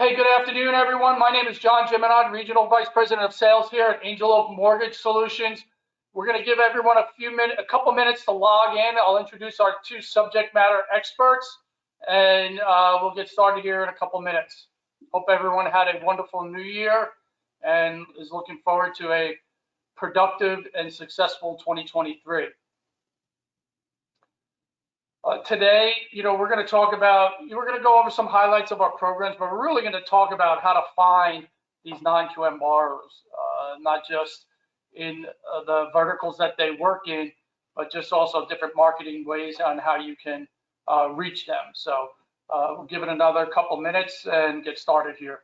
Hey, good afternoon, everyone. My name is Jeanmonod, Regional Vice President of Sales here at Actionable Mortgage Solutions. We're going to give everyone a couple minutes to log in. I'll introduce our two subject matter experts, and we'll get started here in a couple minutes. Hope everyone had a wonderful new year and is looking forward to a productive and successful 2023. Today, we're going to go over some highlights of our programs, but we're really going to talk about how to find these non-QM borrowers, not just in the verticals that they work in, but just also different marketing ways on how you can reach them. So we'll give it another couple minutes and get started here.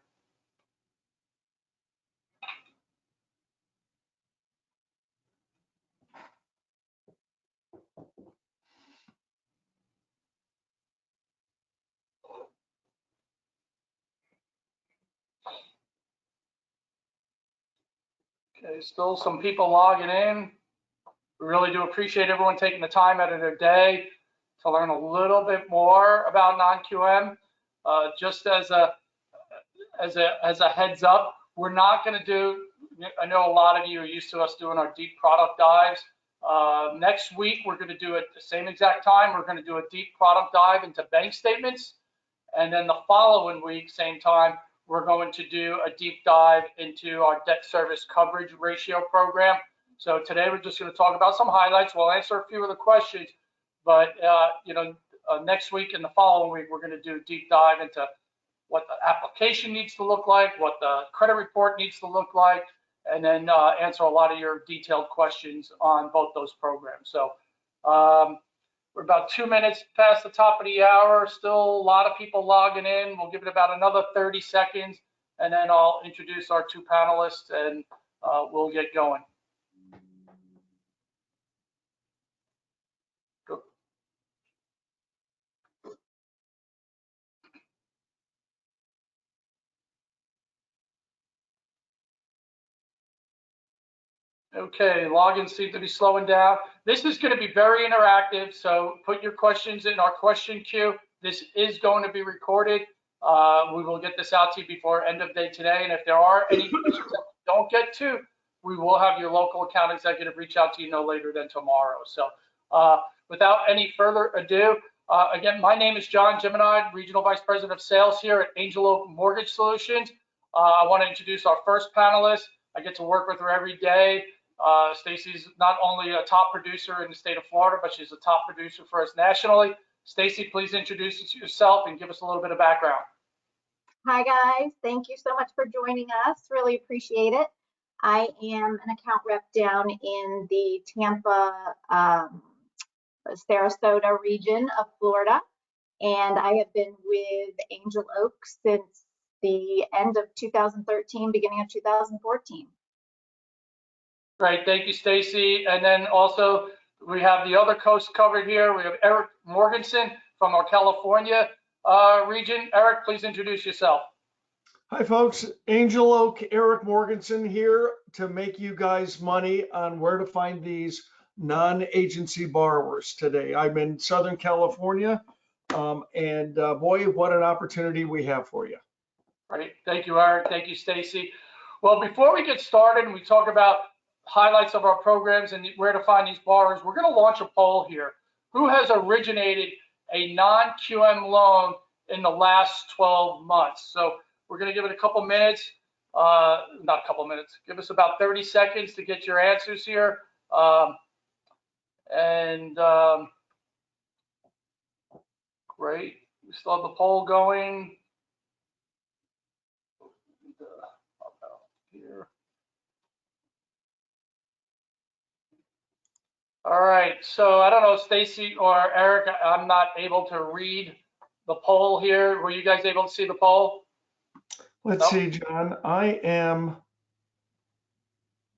Okay, still some people logging in. We really do appreciate everyone taking the time out of their day to learn a little bit more about non-QM. Just as a heads up, we're not going to do, I know a lot of you are used to us doing our deep product dives. Next week, we're going to do it the same exact time. We're going to do a deep product dive into bank statements. And then the following week, same time, we're going to do a deep dive into our debt service coverage ratio program. So today we're just going to talk about some highlights. We'll answer a few of the questions, but next week and the following week, we're going to do a deep dive into what the application needs to look like, what the credit report needs to look like, and then answer a lot of your detailed questions on both those programs. So we're about 2 minutes past the top of the hour. Still a lot of people logging in. We'll give it about another 30 seconds, and then I'll introduce our two panelists, and we'll get going. Go. Okay, logins seem to be slowing down. This is going to be very interactive, so put your questions in our question queue. This is going to be recorded. We will get this out to you before end of day today, and if there are any questions that we don't get to, we will have your local account executive reach out to you no later than tomorrow. So without any further ado, again, my name is Jeanmonod, Regional Vice President of Sales here at Actionable Mortgage Solutions. I want to introduce our first panelist. I get to work with her every day. Stacy's not only a top producer in the state of Florida, but she's a top producer for us nationally. Stacy, please introduce yourself and give us a little bit of background. Hi guys, thank you so much for joining us. Really appreciate it. I am an account rep down in the Tampa, Sarasota region of Florida, and I have been with Angel Oak since the end of 2013, beginning of 2014. Great, thank you, Stacy. And then also we have the other coast covered here. We have Eric Morgenson from our California region. Eric, please introduce yourself. Hi, folks. Angel Oak, Eric Morgenson here to make you guys money on where to find these non-agency borrowers today. I'm in Southern California, and boy, what an opportunity we have for you. Great, thank you, Eric. Thank you, Stacy. Well, before we get started and we talk about highlights of our programs and where to find these borrowers, we're going to launch a poll here. Who has originated a non-QM loan in the last 12 months? So we're going to give it a couple minutes, not a couple minutes, give us about 30 seconds to get your answers here. Great, we still have the poll going. Here. All right, so I don't know, Stacy or Eric, I'm not able to read the poll here. Were you guys able to see the poll? Let's see, John. I am.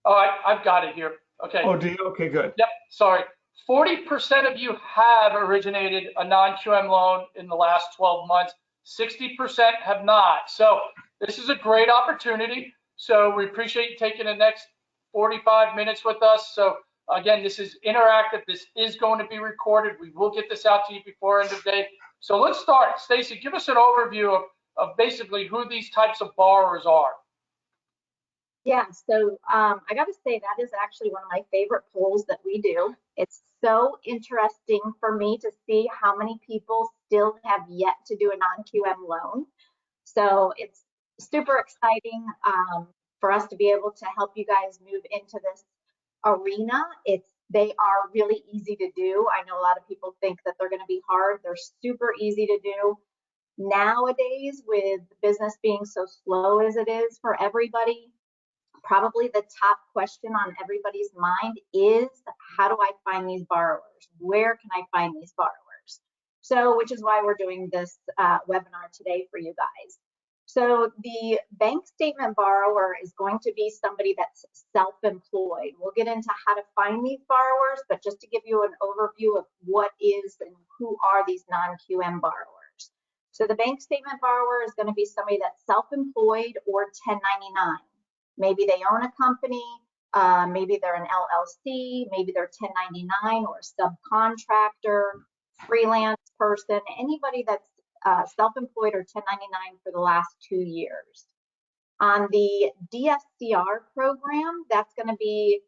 Oh, I've got it here. Okay. Oh, do you? Okay, good. Yep, sorry. 40% of you have originated a non-QM loan in the last 12 months. 60% have not. So this is a great opportunity. So we appreciate you taking the next 45 minutes with us. So again, this is interactive. This is going to be recorded. We will get this out to you before end of day. So let's start. Stacy, give us an overview of basically who these types of borrowers are? Yeah, so I got to say that is actually one of my favorite polls that we do. It's so interesting for me to see how many people still have yet to do a non-QM loan. So it's super exciting for us to be able to help you guys move into this arena. They are really easy to do. I know a lot of people think that they're going to be hard. They're super easy to do. Nowadays, with business being so slow as it is for everybody, probably the top question on everybody's mind is, how do I find these borrowers? Where can I find these borrowers? So, which is why we're doing this webinar today for you guys. So the bank statement borrower is going to be somebody that's self-employed. We'll get into how to find these borrowers, but just to give you an overview of what is and who are these non-QM borrowers. So the bank statement borrower is going to be somebody that's self-employed or 1099. Maybe they own a company, maybe they're an LLC, maybe they're 1099 or a subcontractor, freelance person, anybody that's self-employed or 1099 for the last 2 years. On the DSCR program, that's going to be,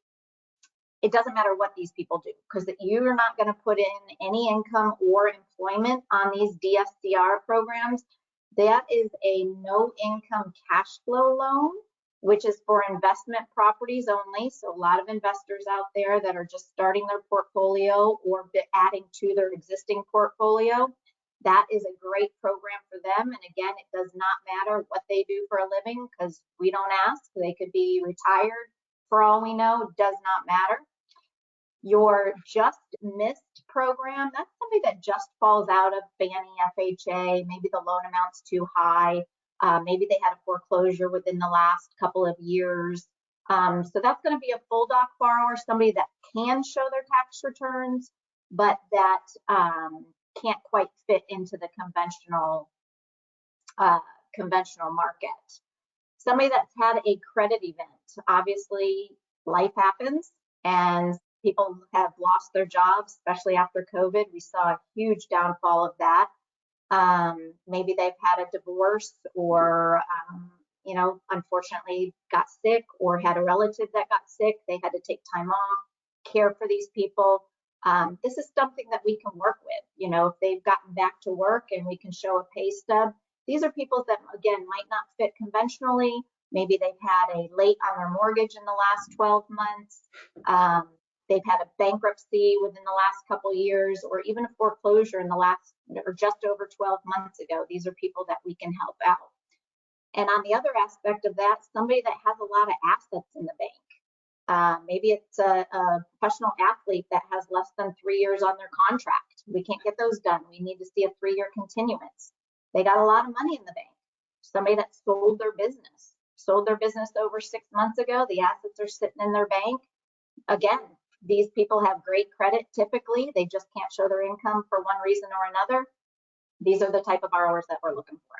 it doesn't matter what these people do, because you're not going to put in any income or employment on these DSCR programs. That is a no income cash flow loan, which is for investment properties only. So a lot of investors out there that are just starting their portfolio or adding to their existing portfolio, that is a great program for them. And again, it does not matter what they do for a living, because we don't ask. They could be retired for all we know, does not matter. Your just missed program, that's somebody that just falls out of Fannie FHA. Maybe the loan amount's too high. Maybe they had a foreclosure within the last couple of years. So that's going to be a full doc borrower, somebody that can show their tax returns, but that can't quite fit into the conventional market. Somebody that's had a credit event. Obviously, life happens and people have lost their jobs, especially after COVID. We saw a huge downfall of that. Maybe they've had a divorce or, unfortunately got sick, or had a relative that got sick. They had to take time off, care for these people. This is something that we can work with. If they've gotten back to work and we can show a pay stub, these are people that, again, might not fit conventionally. Maybe they've had a late on their mortgage in the last 12 months. They've had a bankruptcy within the last couple of years, or even a foreclosure in the last, or just over 12 months ago. These are people that we can help out. And on the other aspect of that, somebody that has a lot of assets in the bank. Maybe it's a professional athlete that has less than 3 years on their contract. We can't get those done. We need to see a 3-year continuance. They got a lot of money in the bank. Somebody that sold their business over 6 months ago. The assets are sitting in their bank. Again, these people have great credit typically. They just can't show their income for one reason or another. These are the type of borrowers that we're looking for.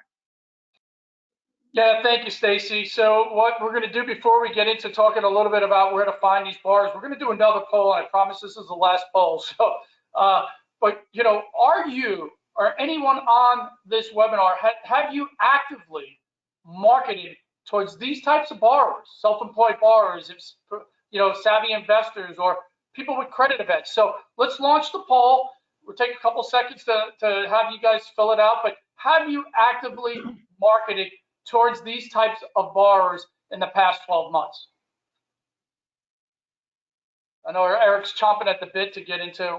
Yeah, thank you, Stacy. So what we're going to do before we get into talking a little bit about where to find these borrowers, we're going to do another poll. I promise this is the last poll. So, but are you or anyone on this webinar, have you actively marketed towards these types of borrowers, self-employed borrowers, savvy investors, or people with credit events? So let's launch the poll. We'll take a couple seconds to have you guys fill it out, but have you actively marketed towards these types of borrowers in the past 12 months? I know Eric's chomping at the bit to get into,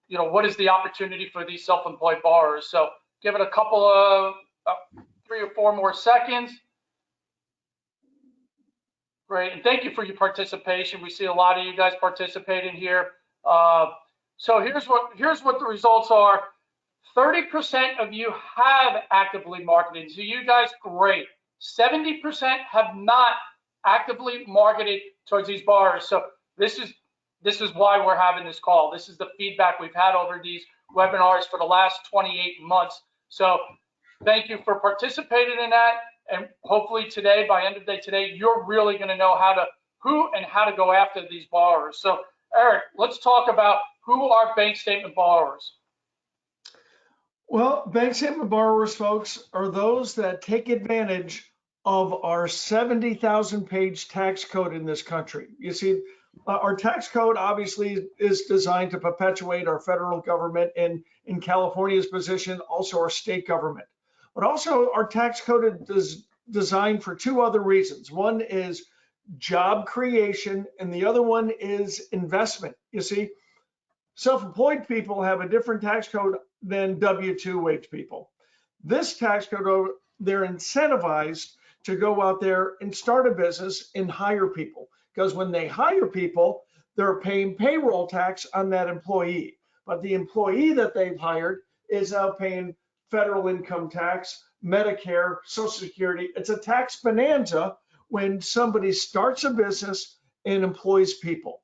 what is the opportunity for these self-employed borrowers? So give it a couple of 3 or 4 more seconds. Great, and thank you for your participation. We see a lot of you guys participating here. So here's what the results are. 30% of you have actively marketed. So you guys, great. 70% have not actively marketed towards these borrowers. So this is why we're having this call. This is the feedback we've had over these webinars for the last 28 months. So thank you for participating in that. And hopefully today, by end of day today, you're really going to know who and how to go after these borrowers. So Eric, let's talk about who are bank statement borrowers. Well, bank statement borrowers, folks, are those that take advantage of our 70,000 page tax code in this country. You see, our tax code obviously is designed to perpetuate our federal government and in California's position, also our state government. But also our tax code is designed for two other reasons. One is job creation and the other one is investment. You see, self-employed people have a different tax code than W-2 wage people. This tax code, they're incentivized to go out there and start a business and hire people. Because when they hire people, they're paying payroll tax on that employee. But the employee that they've hired is now paying federal income tax, Medicare, Social Security. It's a tax bonanza when somebody starts a business and employs people.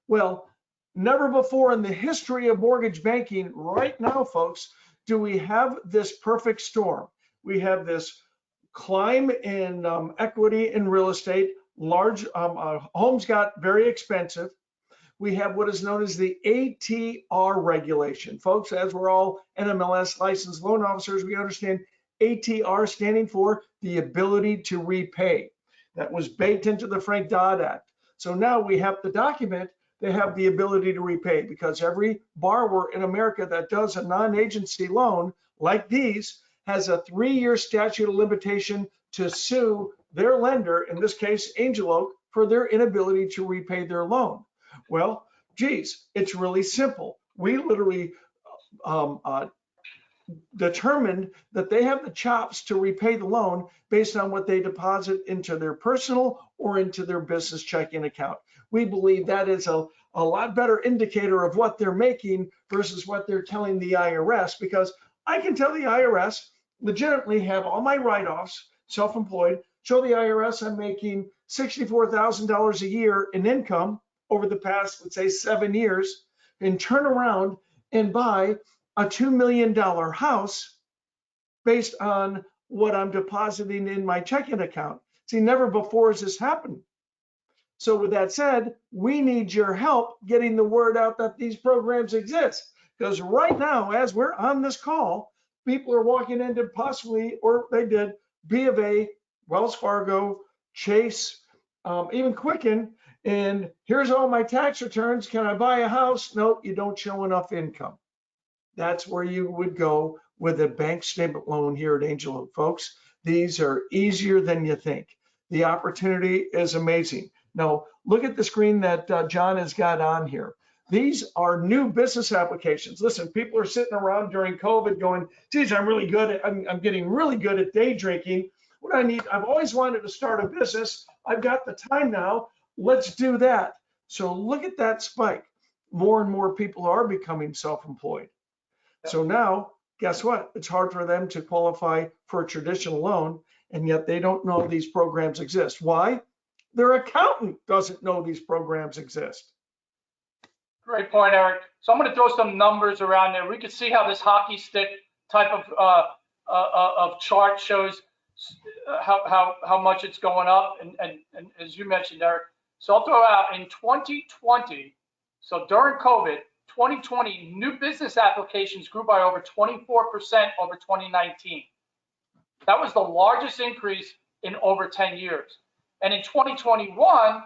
Well, never before in the history of mortgage banking, right now, folks, do we have this perfect storm. We have this climb in equity in real estate. Large homes got very expensive. We have what is known as the ATR regulation. Folks, as we're all NMLS licensed loan officers, we understand ATR standing for the ability to repay. That was baked into the Frank-Dodd Act. So now we have the document. They have the ability to repay because every borrower in America that does a non-agency loan like these has a 3-year statute of limitation to sue their lender, in this case, Angel Oak, for their inability to repay their loan. Well, geez, it's really simple. We literally determined that they have the chops to repay the loan based on what they deposit into their personal or into their business checking account. We believe that is a lot better indicator of what they're making versus what they're telling the IRS, because I can tell the IRS, legitimately have all my write-offs, self-employed, show the IRS I'm making $64,000 a year in income over the past, let's say, 7 years, and turn around and buy a $2 million house based on what I'm depositing in my checking account. See, never before has this happened. So with that said, we need your help getting the word out that these programs exist. Because right now, as we're on this call, people are walking into possibly, or they did, B of A, Wells Fargo, Chase, even Quicken, and here's all my tax returns. Can I buy a house? No, you don't show enough income. That's where you would go with a bank statement loan here at Angel Oak, folks. These are easier than you think. The opportunity is amazing. Now, look at the screen that John has got on here. These are new business applications. Listen, people are sitting around during COVID going, geez, I'm getting really good at day drinking. What I need, I've always wanted to start a business. I've got the time now. Let's do that. So look at that spike. More and more people are becoming self-employed. So now, guess what? It's hard for them to qualify for a traditional loan, and yet they don't know these programs exist. Why? Their accountant doesn't know these programs exist. Great point, Eric. So I'm going to throw some numbers around there. We can see how this hockey stick type of chart shows how much it's going up, and as you mentioned, Eric. So I'll throw out in 2020. So during COVID, 2020 new business applications grew by over 24% over 2019. That was the largest increase in over 10 years. And in 2021,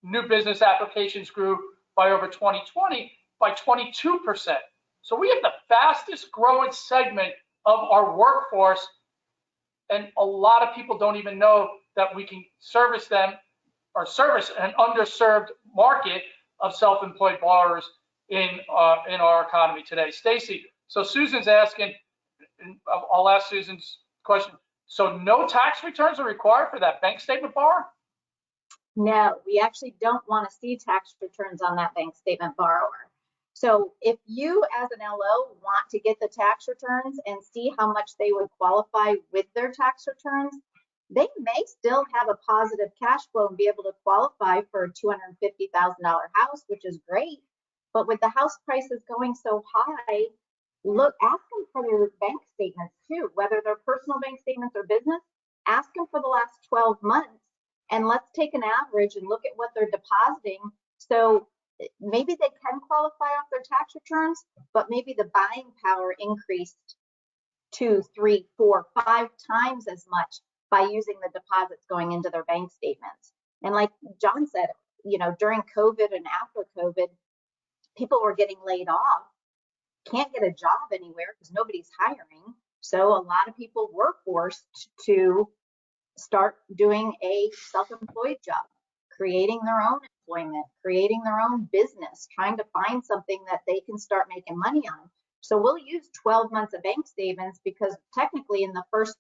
new business applications grew by over 2020 by 22%. So we have the fastest growing segment of our workforce, and a lot of people don't even know that we can service them or service an underserved market of self-employed borrowers in our economy today. Stacy, so Susan's asking, and I'll ask Susan's question. So no tax returns are required for that bank statement borrower? No, we actually don't want to see tax returns on that bank statement borrower. So if you as an LO want to get the tax returns and see how much they would qualify with their tax returns, they may still have a positive cash flow and be able to qualify for a $250,000 house, which is great. But with the house prices going so high, ask them for their bank statements too, whether they're personal bank statements or business. Ask them for the last 12 months, and let's take an average and look at what they're depositing. So maybe they can qualify off their tax returns, but maybe the buying power increased 2, 3, 4, 5 times as much by using the deposits going into their bank statements. And like John said, you know, during COVID and after COVID, people were getting laid off, can't get a job anywhere because nobody's hiring. So a lot of people were forced to start doing a self-employed job, creating their own employment, creating their own business, trying to find something that they can start making money on. So we'll use 12 months of bank statements because technically in the first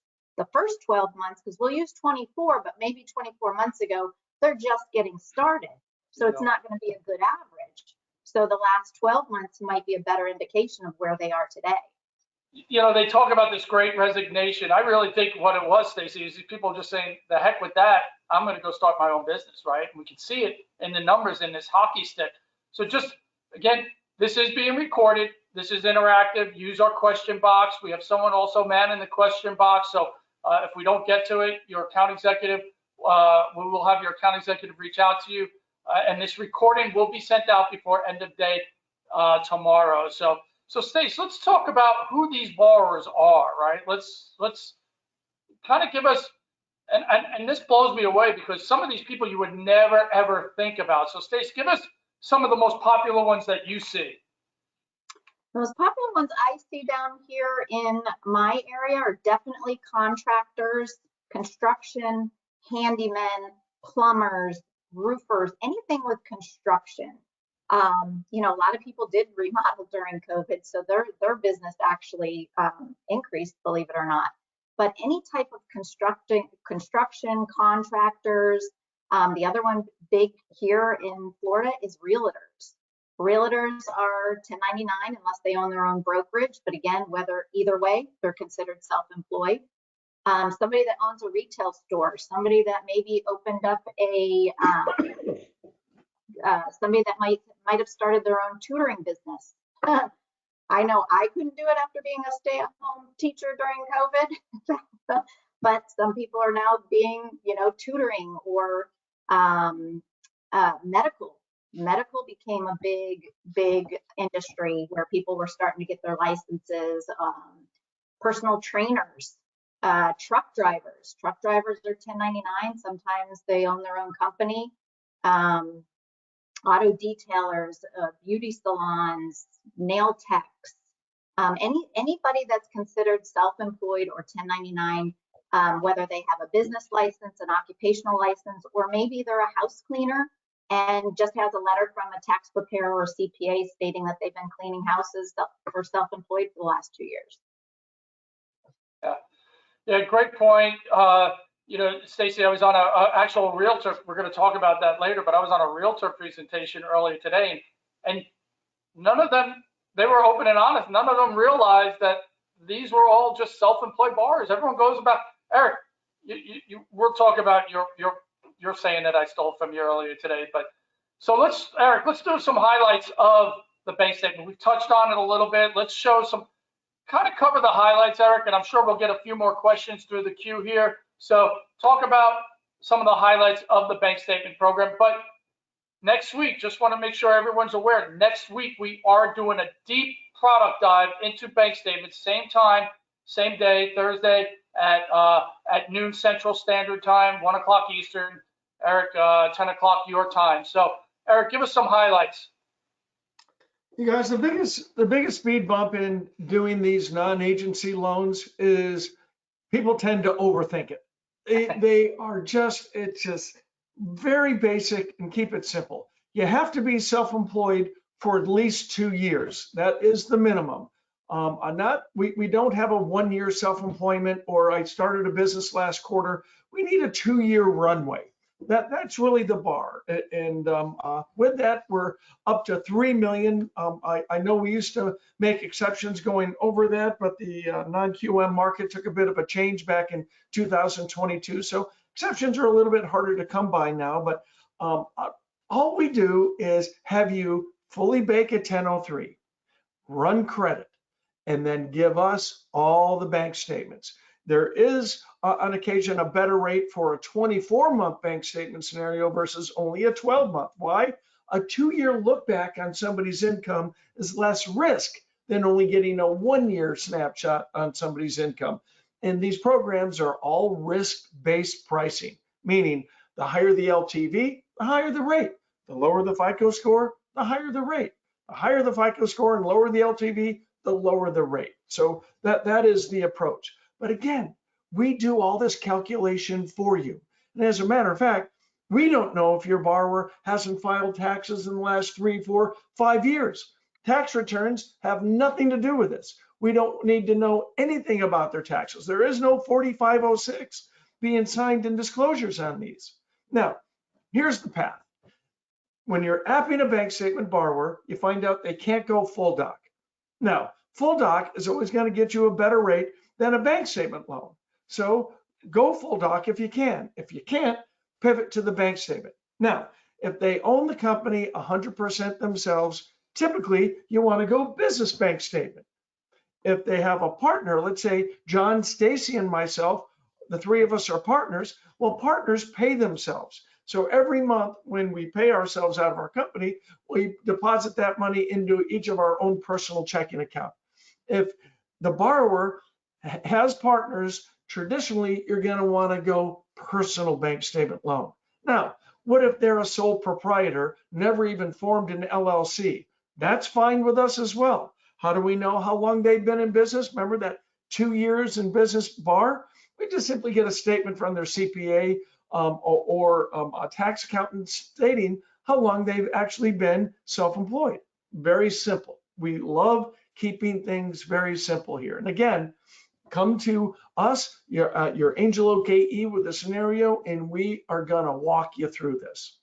12 months, because we'll use 24, but maybe 24 months ago, they're just getting started. So it's not going to be a good average. So the last 12 months might be a better indication of where they are today. You know, they talk about this great resignation. I really think what it was, Stacy, is people just saying, the heck with that, I'm going to go start my own business, right? And we can see it in the numbers in this hockey stick. So just, again, this is being recorded. This is interactive. Use our question box. We have someone also manning the question box. So if we don't get to it, your account executive, we will have your account executive reach out to you. And this recording will be sent out before end of day tomorrow. So Stace, let's talk about who these borrowers are, right? Let's kind of give us, and this blows me away because some of these people you would never ever think about. So Stace, give us some of the most popular ones that you see. The most popular ones I see down here in my area are definitely contractors, construction, handymen, plumbers, roofers, anything with construction. You know, a lot of people did remodel during COVID, so their business actually increased, believe it or not. But any type of construction contractors. The other one big here in Florida is realtors. Realtors are 1099 unless they own their own brokerage. But again, either way, they're considered self-employed. Somebody that owns a retail store, somebody that maybe opened up a somebody that might have started their own tutoring business. I know I couldn't do it after being a stay-at-home teacher during COVID, but some people are now being, you know, tutoring or medical. Medical became a big industry where people were starting to get their licenses. Personal trainers, truck drivers. Truck drivers are 1099. Sometimes they own their own company. Auto detailers, beauty salons, nail techs, anybody that's considered self-employed or 1099, whether they have a business license, an occupational license, or maybe they're a house cleaner and just has a letter from a tax preparer or CPA stating that they've been cleaning houses for self-employed for the last 2 years. Yeah, great point. You know, Stacy, I was on a actual realtor. We're going to talk about that later, but I was on a realtor presentation earlier today, and none of them, they were open and honest. None of them realized that these were all just self-employed borrowers. Everyone goes about, Eric, we'll talk about you're saying that I stole from you earlier today, but so Eric, let's do some highlights of the bank statement. We've touched on it a little bit. Let's show kind of cover the highlights, Eric, and I'm sure we'll get a few more questions through the queue here. So talk about some of the highlights of the bank statement program. But next week, just want to make sure everyone's aware, next week we are doing a deep product dive into bank statements, same time, same day, Thursday at noon Central Standard Time, 1 o'clock Eastern, Eric, 10 o'clock your time. So Eric, give us some highlights. You guys, the biggest speed bump in doing these non-agency loans is people tend to overthink it. They are it's just very basic, and keep it simple. You have to be self-employed for at least 2 years. That is the minimum. We don't have a 1 year self-employment or I started a business last quarter. We need a 2 year runway. That's really the bar. And with that, we're up to 3 million. I know we used to make exceptions going over that, but the non-QM market took a bit of a change back in 2022. So exceptions are a little bit harder to come by now, but all we do is have you fully bake a 1003, run credit, and then give us all the bank statements. There is on occasion a better rate for a 24-month bank statement scenario versus only a 12-month. Why? A 2 year look back on somebody's income is less risk than only getting a 1-year snapshot on somebody's income. And these programs are all risk-based pricing, meaning the higher the LTV, the higher the rate. The lower the FICO score, the higher the rate. The higher the FICO score and lower the LTV, the lower the rate. So that is the approach. But again, we do all this calculation for you. And as a matter of fact, we don't know if your borrower hasn't filed taxes in the last 3, 4, 5 years. Tax returns have nothing to do with this. We don't need to know anything about their taxes. There is no 4506 being signed in disclosures on these. Now, here's the path. When you're apping a bank statement borrower, you find out they can't go full doc. Now, full doc is always going to get you a better rate than a bank statement loan. So go full doc if you can. If you can't, pivot to the bank statement. Now, if they own the company 100% themselves, typically you want to go business bank statement. If they have a partner, let's say John, Stacy, and myself, the three of us are partners, well, partners pay themselves. So every month when we pay ourselves out of our company, we deposit that money into each of our own personal checking account. If the borrower has partners, traditionally, you're going to want to go personal bank statement loan. Now, what if they're a sole proprietor, never even formed an LLC? That's fine with us as well. How do we know how long they've been in business? Remember that 2 years in business bar? We just simply get a statement from their CPA or a tax accountant stating how long they've actually been self-employed. Very simple. We love keeping things very simple here. And again, come to us, your Angel Oak AE with a scenario, and we are gonna walk you through this.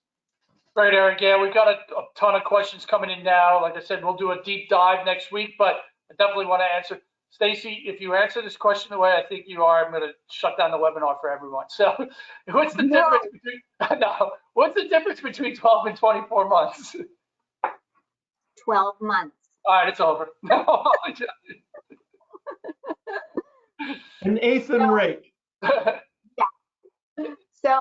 Right, Eric. Yeah, we've got a ton of questions coming in now. Like I said, we'll do a deep dive next week, but I definitely want to answer. Stacy, if you answer this question the way I think you are, I'm going to shut down the webinar for everyone. So what's the difference between, no, what's the difference between 12 and 24 months? 12 months. All right, it's over. An eighth in rate. So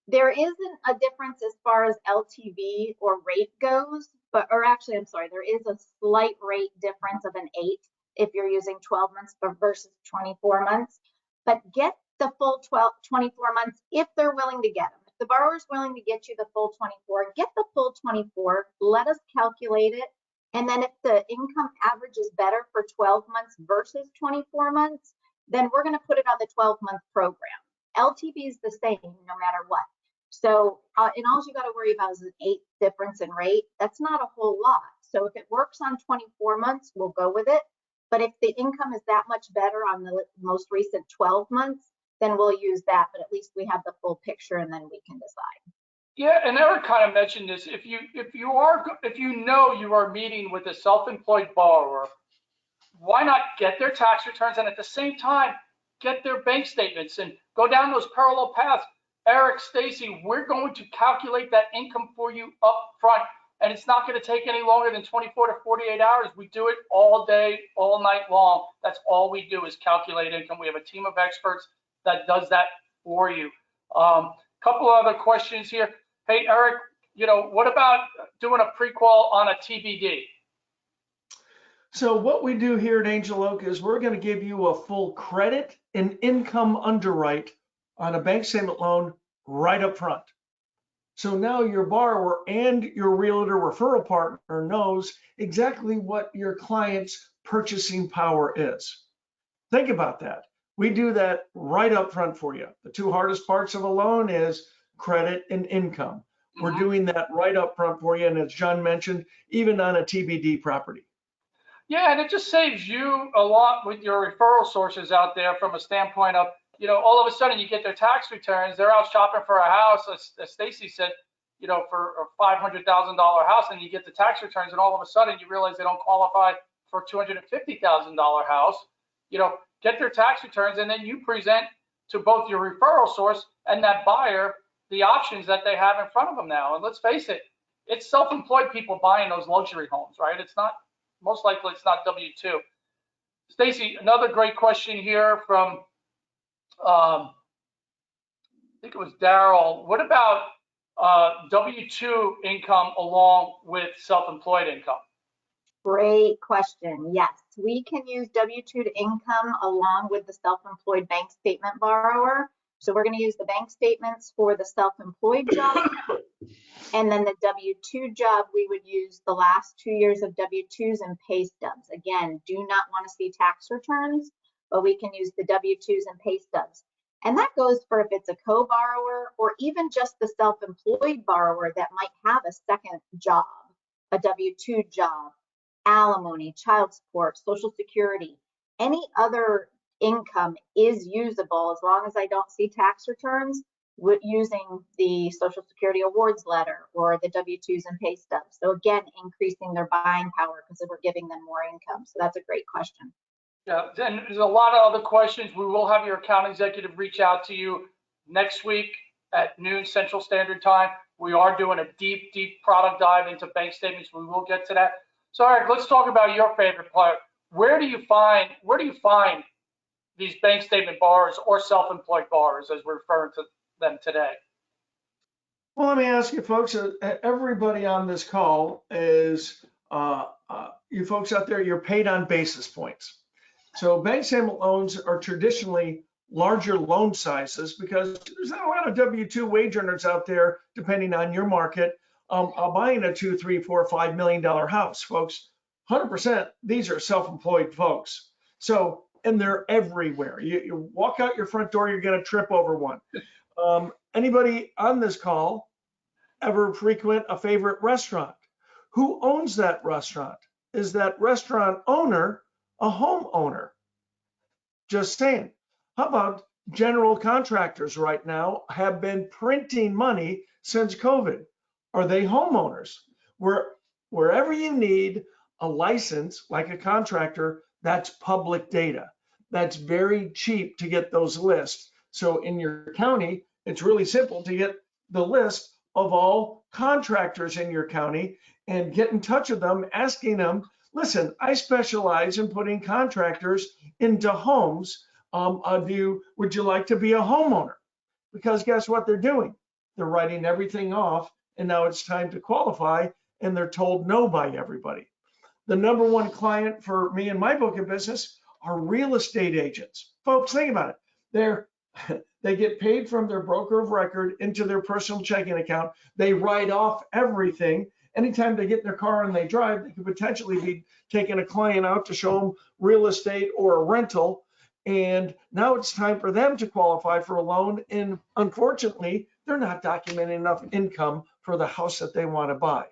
there isn't a difference as far as LTV or rate goes, or actually, I'm sorry, there is a slight rate difference of an 8 if you're using 12 months versus 24 months. But get the full 24 months if they're willing to get them. If the borrower's willing to get you the full 24, get the full 24, let us calculate it. And then if the income average is better for 12 months versus 24 months, then we're going to put it on the 12-month program. LTV is the same no matter what. So, and all you got to worry about is an 8 difference in rate. That's not a whole lot. So if it works on 24 months, we'll go with it. But if the income is that much better on the most recent 12 months, then we'll use that. But at least we have the full picture, and then we can decide. Yeah, and Eric kind of mentioned this. If you know you are meeting with a self-employed borrower, why not get their tax returns and at the same time get their bank statements and go down those parallel paths? Eric, Stacy, we're going to calculate that income for you up front, and it's not going to take any longer than 24 to 48 hours. We do it all day, all night long. That's all we do is calculate income. We have a team of experts that does that for you. Couple of other questions here. Hey, Eric, what about doing a prequal on a TBD? So what we do here at Angel Oak is we're going to give you a full credit and income underwrite on a bank statement loan right up front. So now your borrower and your realtor referral partner knows exactly what your client's purchasing power is. Think about that. We do that right up front for you. The two hardest parts of a loan is credit and income. We're doing that right up front for you. And as John mentioned, even on a TBD property. Yeah, and it just saves you a lot with your referral sources out there from a standpoint of, all of a sudden you get their tax returns, they're out shopping for a house, as Stacy said, for a $500,000 house, and you get the tax returns, and all of a sudden you realize they don't qualify for a $250,000 house. Get their tax returns, and then you present to both your referral source and that buyer the options that they have in front of them now. And let's face it, it's self-employed people buying those luxury homes, right? It's not, most likely it's not W-2. Stacy, another great question here from, I think it was Daryl. What about W-2 income along with self-employed income? Great question. Yes, we can use W-2 to income along with the self-employed bank statement borrower. So we're going to use the bank statements for the self-employed job. And then the W-2 job, we would use the last 2 years of W-2s and pay stubs. Again, do not want to see tax returns, but we can use the W-2s and pay stubs. And that goes for if it's a co-borrower or even just the self-employed borrower that might have a second job, a W-2 job, alimony, child support, Social Security, any other income is usable as long as I don't see tax returns with using the Social Security awards letter or the W-2s and pay stubs. So again, increasing their buying power because we're giving them more income. So that's a great question. Yeah, and there's a lot of other questions. We will have your account executive reach out to you next week at noon Central Standard Time. We are doing a deep product dive into bank statements. We will get to that. So Eric, let's talk about your favorite part. Where do you find these bank statement borrowers or self-employed borrowers, as we're referring to them today? Well, let me ask you folks, everybody on this call is, you folks out there, you're paid on basis points. So bank statement loans are traditionally larger loan sizes because there's not a lot of W-2 wage earners out there, depending on your market, buying a $2, $3, $4, $5 million house, folks. 100%, these are self-employed folks. So, and they're everywhere. You walk out your front door, you're going to trip over one. Anybody on this call ever frequent a favorite restaurant? Who owns that restaurant? Is that restaurant owner a homeowner? Just saying. How about general contractors right now have been printing money since COVID? Are they homeowners? Wherever you need a license, like a contractor, that's public data. That's very cheap to get those lists. So in your county, it's really simple to get the list of all contractors in your county and get in touch with them, asking them, listen, I specialize in putting contractors into homes. Would you like to be a homeowner? Because guess what they're doing? They're writing everything off, and now it's time to qualify, and they're told no by everybody. The number one client for me in my book of business are real estate agents. Folks, think about it. They get paid from their broker of record into their personal checking account. They write off everything. Anytime they get in their car and they drive, they could potentially be taking a client out to show them real estate or a rental. And now it's time for them to qualify for a loan. And unfortunately, they're not documenting enough income for the house that they want to buy.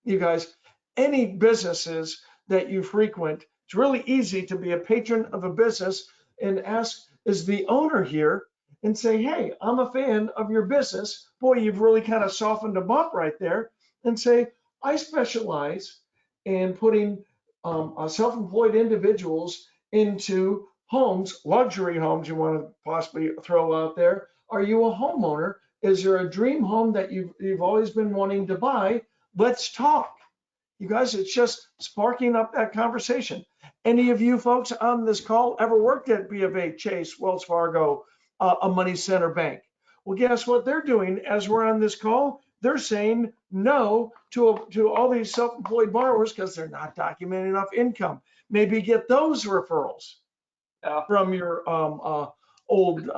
You guys, any businesses that you frequent, it's really easy to be a patron of a business and ask, is the owner here? And say, hey, I'm a fan of your business. Boy, you've really kind of softened them up right there. And say, I specialize in putting self-employed individuals into homes, luxury homes you want to possibly throw out there. Are you a homeowner? Is there a dream home that you've always been wanting to buy? Let's talk. You guys, it's just sparking up that conversation. Any of you folks on this call ever worked at B of A, Chase, Wells Fargo, a money center bank? Well, guess what they're doing as we're on this call? They're saying no to all these self-employed borrowers because they're not documenting enough income. Maybe get those referrals from your old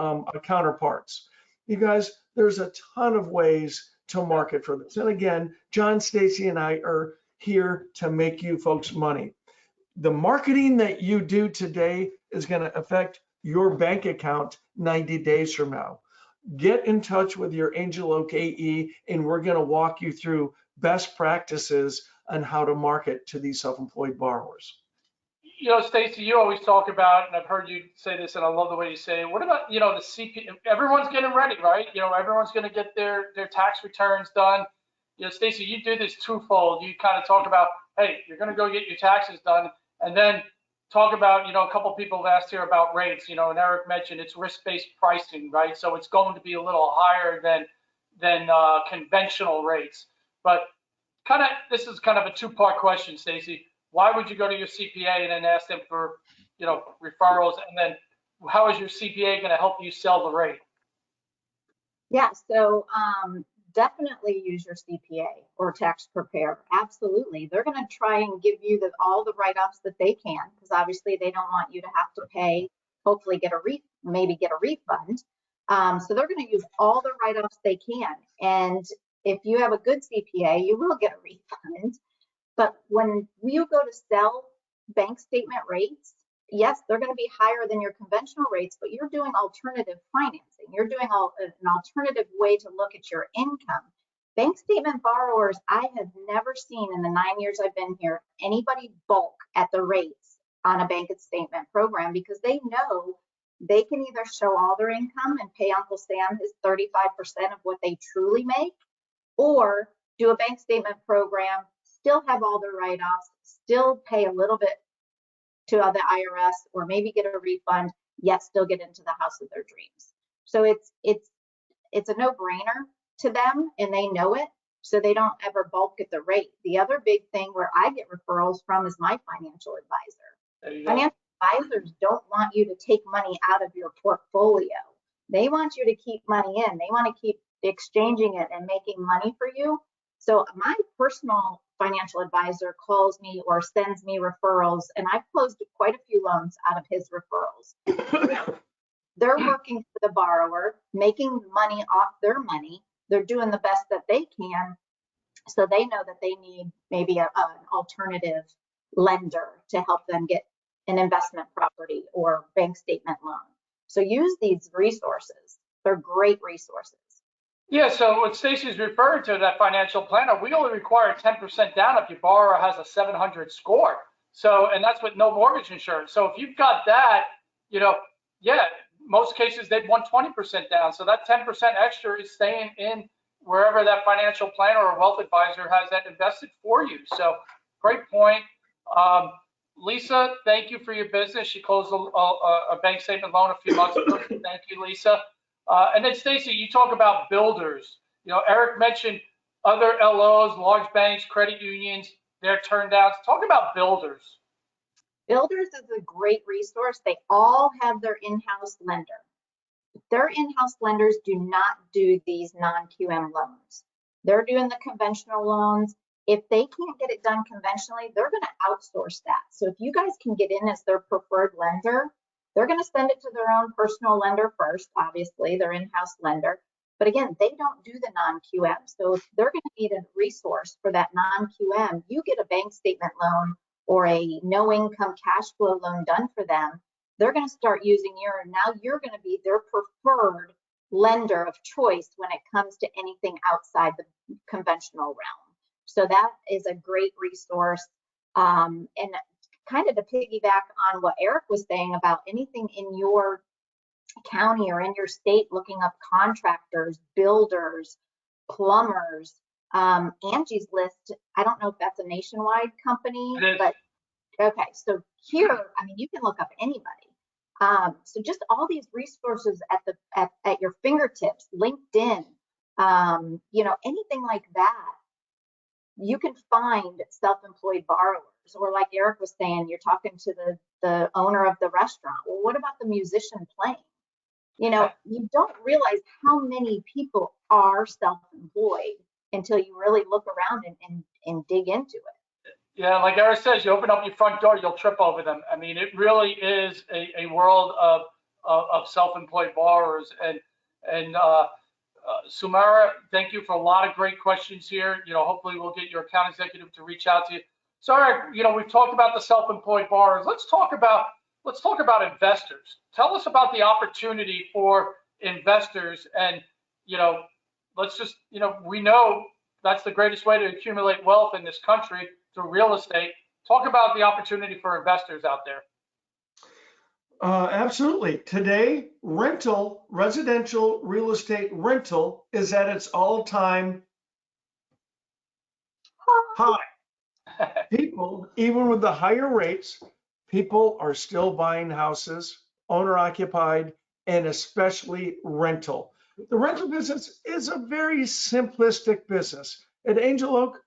counterparts. You guys, there's a ton of ways to market for this. And again, John, Stacy, and I are here to make you folks money. The marketing that you do today is going to affect your bank account 90 days from now. Get in touch with your Angel Oak AE, and we're going to walk you through best practices on how to market to these self-employed borrowers. You know, Stacy, you always talk about, and I've heard you say this, and I love the way you say it. What about, the CP? Everyone's getting ready, right? Everyone's going to get their tax returns done. Stacy, you do this twofold. You kind of talk about, hey, you're going to go get your taxes done, and then talk about, a couple of people have asked here about rates, and Eric mentioned it's risk-based pricing, right? So it's going to be a little higher than conventional rates. But this is kind of a two-part question, Stacy. Why would you go to your CPA and then ask them for, referrals? And then how is your CPA going to help you sell the rate? Yeah, so definitely use your CPA or tax preparer. Absolutely. They're going to try and give you all the write-offs that they can, because obviously they don't want you to have to pay, hopefully maybe get a refund. So they're going to use all the write-offs they can. And if you have a good CPA, you will get a refund. But when you go to sell bank statement rates, yes, they're going to be higher than your conventional rates, but you're doing alternative financing. You're doing an alternative way to look at your income. Bank statement borrowers, I have never seen in the 9 years I've been here, anybody bulk at the rates on a bank statement program, because they know they can either show all their income and pay Uncle Sam his 35% of what they truly make, or do a bank statement program, still have all their write-offs, still pay a little bit to the IRS, or maybe get a refund, yet still get into the house of their dreams. So it's a no-brainer to them, and they know it, so they don't ever bulk at the rate. The other big thing where I get referrals from is my financial advisor. Financial advisors don't want you to take money out of your portfolio. They want you to keep money in. They want to keep exchanging it and making money for you. So my personal financial advisor calls me or sends me referrals, and I've closed quite a few loans out of his referrals. They're working for the borrower, making money off their money. They're doing the best that they can. So they know that they need maybe an alternative lender to help them get an investment property or bank statement loan. So use these resources. They're great resources. Yeah, so what Stacy's referring to, that financial planner, we only require 10% down if your borrower has a 700 score. So, and that's with no mortgage insurance. So if you've got that, most cases they'd want 20% down. So that 10% extra is staying in wherever that financial planner or wealth advisor has that invested for you. So great point. Lisa, thank you for your business. She closed a bank statement loan a few months ago. Thank you, Lisa. And then Stacy, you talk about builders. Eric mentioned other LOs, large banks, credit unions, their turn downs. Talk about builders. Builders is a great resource. They all have their in-house lender. Their in-house lenders do not do these non-QM loans. They're doing the conventional loans. If they can't get it done conventionally, they're going to outsource that. So if you guys can get in as their preferred lender, they're going to send it to their own personal lender first, obviously, their in-house lender. But again, they don't do the non-QM. So if they're going to need a resource for that non-QM, you get a bank statement loan or a no income cash flow loan done for them. They're going to start using now you're going to be their preferred lender of choice when it comes to anything outside the conventional realm. So that is a great resource. And kind of to piggyback on what Eric was saying about anything in your county or in your state, looking up contractors, builders, plumbers, Angie's List, I don't know if that's a nationwide company, but okay. So here, you can look up anybody. So just all these resources at your fingertips, LinkedIn, anything like that. You can find self-employed borrowers, or like Eric was saying, you're talking to the owner of the restaurant. Well, what about the musician playing? You don't realize how many people are self-employed until you really look around and dig into it. Yeah, like Eric says, you open up your front door, you'll trip over them. It really is a world of self-employed borrowers. And Sumara, thank you for a lot of great questions here. Hopefully we'll get your account executive to reach out to you. So Eric, we've talked about the self-employed borrowers. Let's talk about investors. Tell us about the opportunity for investors, and let's just we know that's the greatest way to accumulate wealth in this country, through real estate. Talk about the opportunity for investors out there. Absolutely. Today, residential real estate rental is at its all-time high. People, even with the higher rates, people are still buying houses, owner occupied, and especially rental. The rental business is a very simplistic business. At Angel Oak,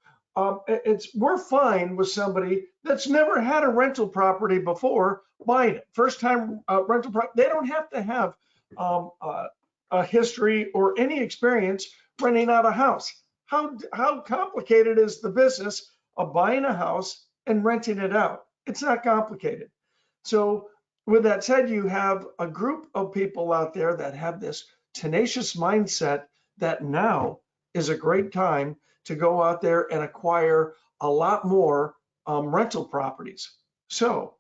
we're fine with somebody that's never had a rental property before buying it. First time rental property, they don't have to have a history or any experience renting out a house. How complicated is the business of buying a house and renting it out? It's not complicated. So with that said, you have a group of people out there that have this tenacious mindset that now is a great time to go out there and acquire a lot more rental properties. So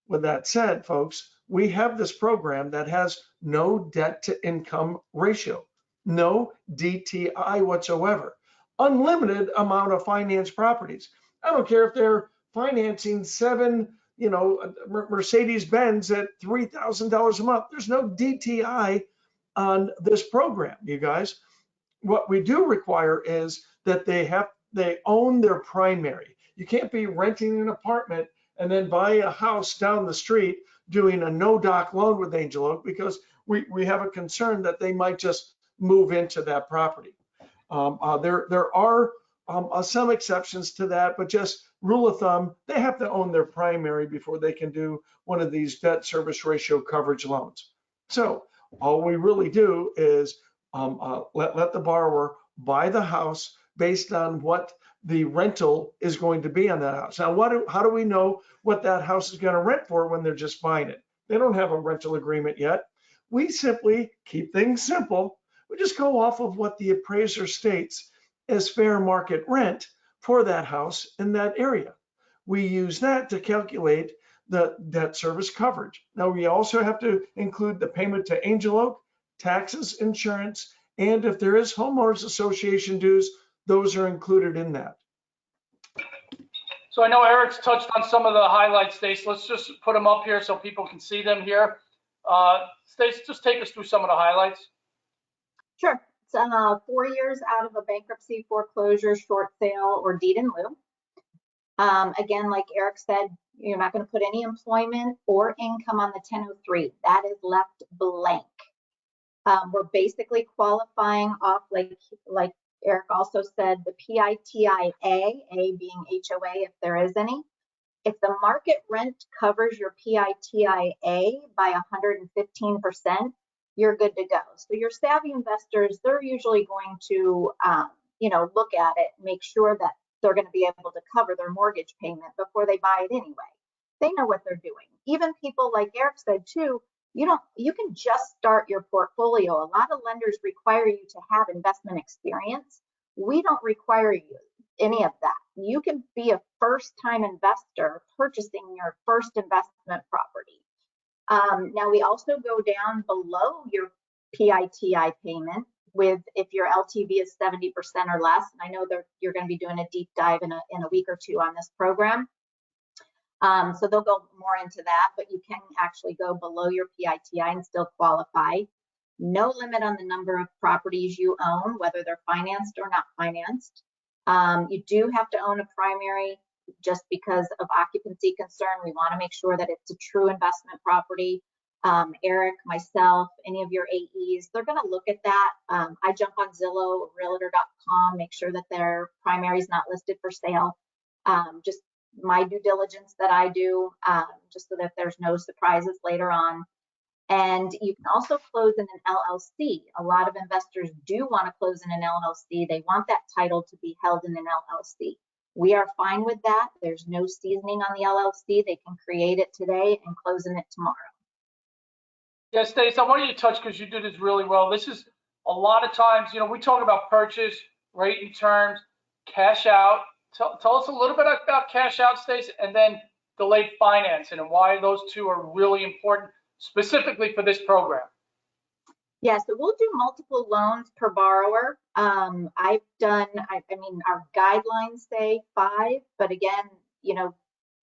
with that said, folks, we have this program that has no debt to income ratio, no DTI whatsoever, unlimited amount of finance properties. I don't care if they're financing 7, Mercedes-Benz at $3,000 a month. There's no DTI on this program, you guys. What we do require is that they own their primary. You can't be renting an apartment and then buy a house down the street doing a no-doc loan with Angel Oak, because we have a concern that they might just move into that property. There are some exceptions to that, but just rule of thumb, they have to own their primary before they can do one of these debt service ratio coverage loans. So all we really do is let the borrower buy the house based on what the rental is going to be on that house. Now, how do we know what that house is going to rent for when they're just buying it? They don't have a rental agreement yet. We simply keep things simple. We just go off of what the appraiser states as fair market rent for that house in that area. We use that to calculate the debt service coverage. Now, we also have to include the payment to Angel Oak, taxes, insurance, and if there is homeowners association dues, those are included in that. So I know Eric's touched on some of the highlights, Stace. Let's just put them up here so people can see them here. Stace, just take us through some of the highlights. Sure. It's 4 years out of a bankruptcy, foreclosure, short sale, or deed in lieu. Again, like Eric said, you're not going to put any employment or income on the 1003. That is left blank. We're basically qualifying off, like Eric also said, the PITIA, A being HOA if there is any. If the market rent covers your PITIA by 115%, you're good to go. So your savvy investors, they're usually going to, look at it, make sure that they're going to be able to cover their mortgage payment before they buy it anyway. They know what they're doing. Even people like Eric said too, you can just start your portfolio. A lot of lenders require you to have investment experience. We don't require you any of that. You can be a first-time investor purchasing your first investment property. Now we also go down below your PITI payment if your LTV is 70% or less. And I know that you're going to be doing a deep dive in a week or two on this program. So they'll go more into that, but you can actually go below your PITI and still qualify. No limit on the number of properties you own, whether they're financed or not financed. You do have to own a primary just because of occupancy concern. We want to make sure that it's a true investment property. Eric, myself, any of your AEs, they're going to look at that. I jump on Zillow, realtor.com, make sure that their primary is not listed for sale. Just my due diligence that I do, just so that there's no surprises later on. And you can also close in an LLC. A lot of investors do want to close in an LLC. They want that title to be held in an LLC. We are fine with that. There's no seasoning on the LLC. They can create it today and close in it tomorrow. Yeah, Stace, I want you to touch, because you did this really well. This is a lot of times, we talk about purchase, rate and terms, cash out. Tell us a little bit about cash out, Stace, and then delayed financing and why those two are really important, specifically for this program. Yeah, so we'll do multiple loans per borrower. I've done, our guidelines say 5, but again,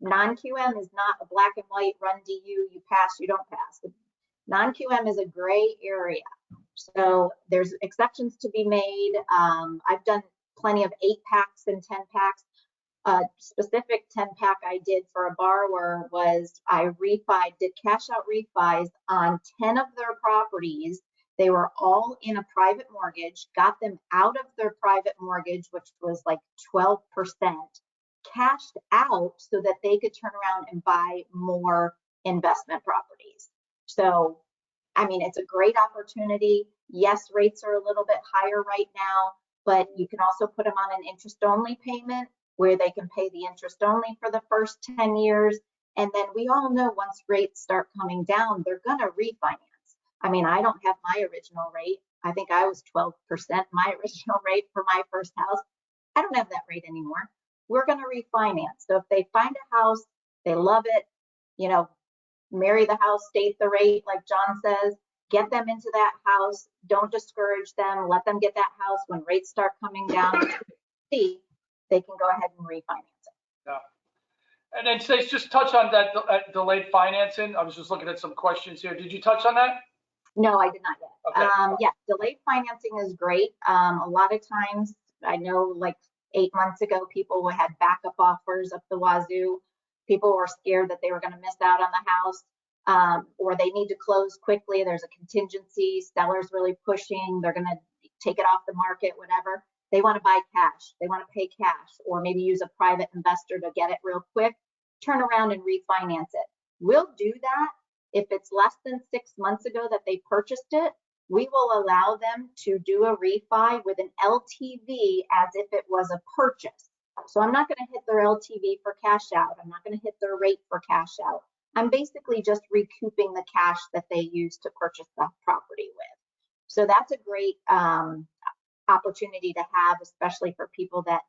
non-QM is not a black and white, run DU, you pass, you don't pass. Non-QM is a gray area. So there's exceptions to be made. I've done plenty of 8-packs and 10-packs. A specific 10-pack I did for a borrower was I did cash out refis on 10 of their properties. They were all in a private mortgage, got them out of their private mortgage, which was like 12%, cashed out so that they could turn around and buy more investment properties. So, it's a great opportunity. Yes, rates are a little bit higher right now, but you can also put them on an interest-only payment where they can pay the interest only for the first 10 years. And then we all know once rates start coming down, they're going to refinance. I mean, I don't have my original rate. I think I was 12% my original rate for my first house. I don't have that rate anymore. We're going to refinance. So if they find a house, they love it, you know, marry the house, state the rate, like John says, get them into that house. Don't discourage them. Let them get that house. When rates start coming down, see, they can go ahead and refinance it. Yeah. And then Stace, just touch on that delayed financing. I was just looking at some questions here. Did you touch on that? No, I did not yet. Okay. Yeah, delayed financing is great. A lot of times, I know like 8 months ago, people had backup offers up the wazoo. People were scared that they were going to miss out on the house, or they need to close quickly. There's a contingency, seller's really pushing, they're going to take it off the market, whatever. They want to buy cash, they want to pay cash, or maybe use a private investor to get it real quick, turn around and refinance it. We'll do that. If it's less than 6 months ago that they purchased it, we will allow them to do a refi with an LTV as if it was a purchase. So I'm not going to hit their LTV for cash out. I'm not going to hit their rate for cash out. I'm basically just recouping the cash that they used to purchase the property with. So that's a great opportunity to have, especially for people that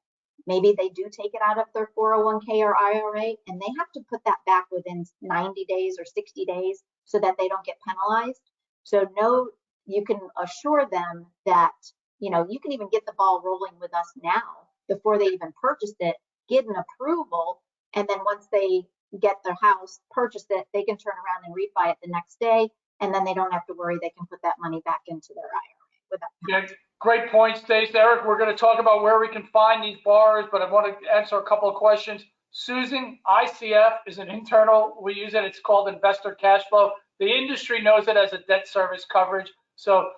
maybe they do take it out of their 401k or IRA, and they have to put that back within 90 days or 60 days so that they don't get penalized. So no, you can assure them that, you know, you can even get the ball rolling with us now before they even purchased it, get an approval, and then once they get their house, purchase it, they can turn around and refi it the next day, and then they don't have to worry. They can put that money back into their IRA without penalty. Yeah, great point, Stace. Eric, we're going to talk about where we can find these borrowers, but I want to answer a couple of questions. Susan, ICF is an internal, we use it, it's called investor cash flow. The industry knows it as a debt service coverage. So,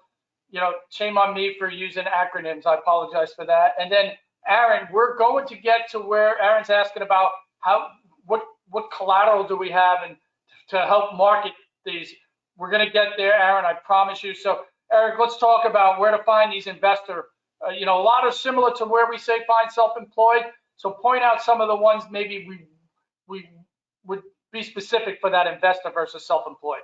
you know, shame on me for using acronyms. I apologize for that. And then Aaron, we're going to get to where Aaron's asking about what collateral do we have and to help market these. We're going to get there, Aaron, I promise you. So Eric, let's talk about where to find these investors. You know, a lot are similar to where we say find self-employed. So point out some of the ones maybe we would be specific for that investor versus self-employed.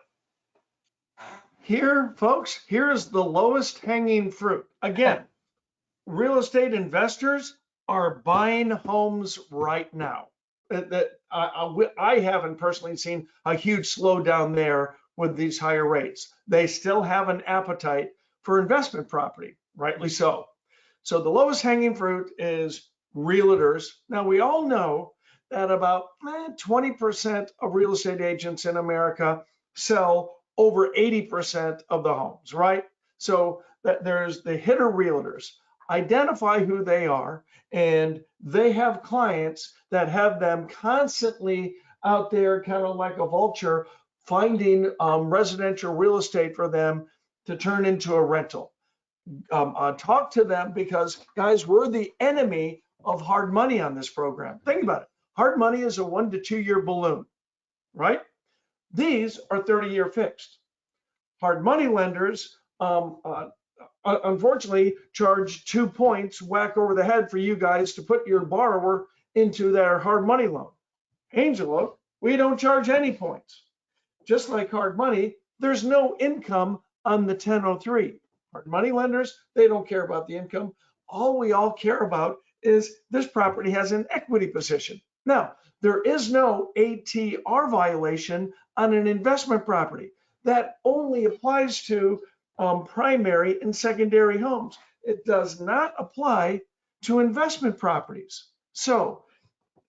Here, folks, here's the lowest hanging fruit. Again, real estate investors are buying homes right now. I haven't personally seen a huge slowdown there with these higher rates. They still have an appetite for investment property, rightly so. So the lowest hanging fruit is realtors. Now, we all know that about 20% of real estate agents in America sell over 80% of the homes, right? So that there's the hitter realtors. Identify who they are, and they have clients that have them constantly out there, kind of like a vulture, finding residential real estate for them to turn into a rental. Talk to them, because guys, we're the enemy of hard money on this program. Think about it. Hard money is a 1 to 2 year balloon, right? These are 30-year fixed. Hard money lenders, unfortunately, charge 2 points whack over the head for you guys to put your borrower into their hard money loan. Angelo, we don't charge any points. Just like hard money, there's no income on the 1003. Hard money lenders, they don't care about the income. All we all care about is this property has an equity position. Now, there is no ATR violation on an investment property. That only applies to primary and secondary homes. It does not apply to investment properties. So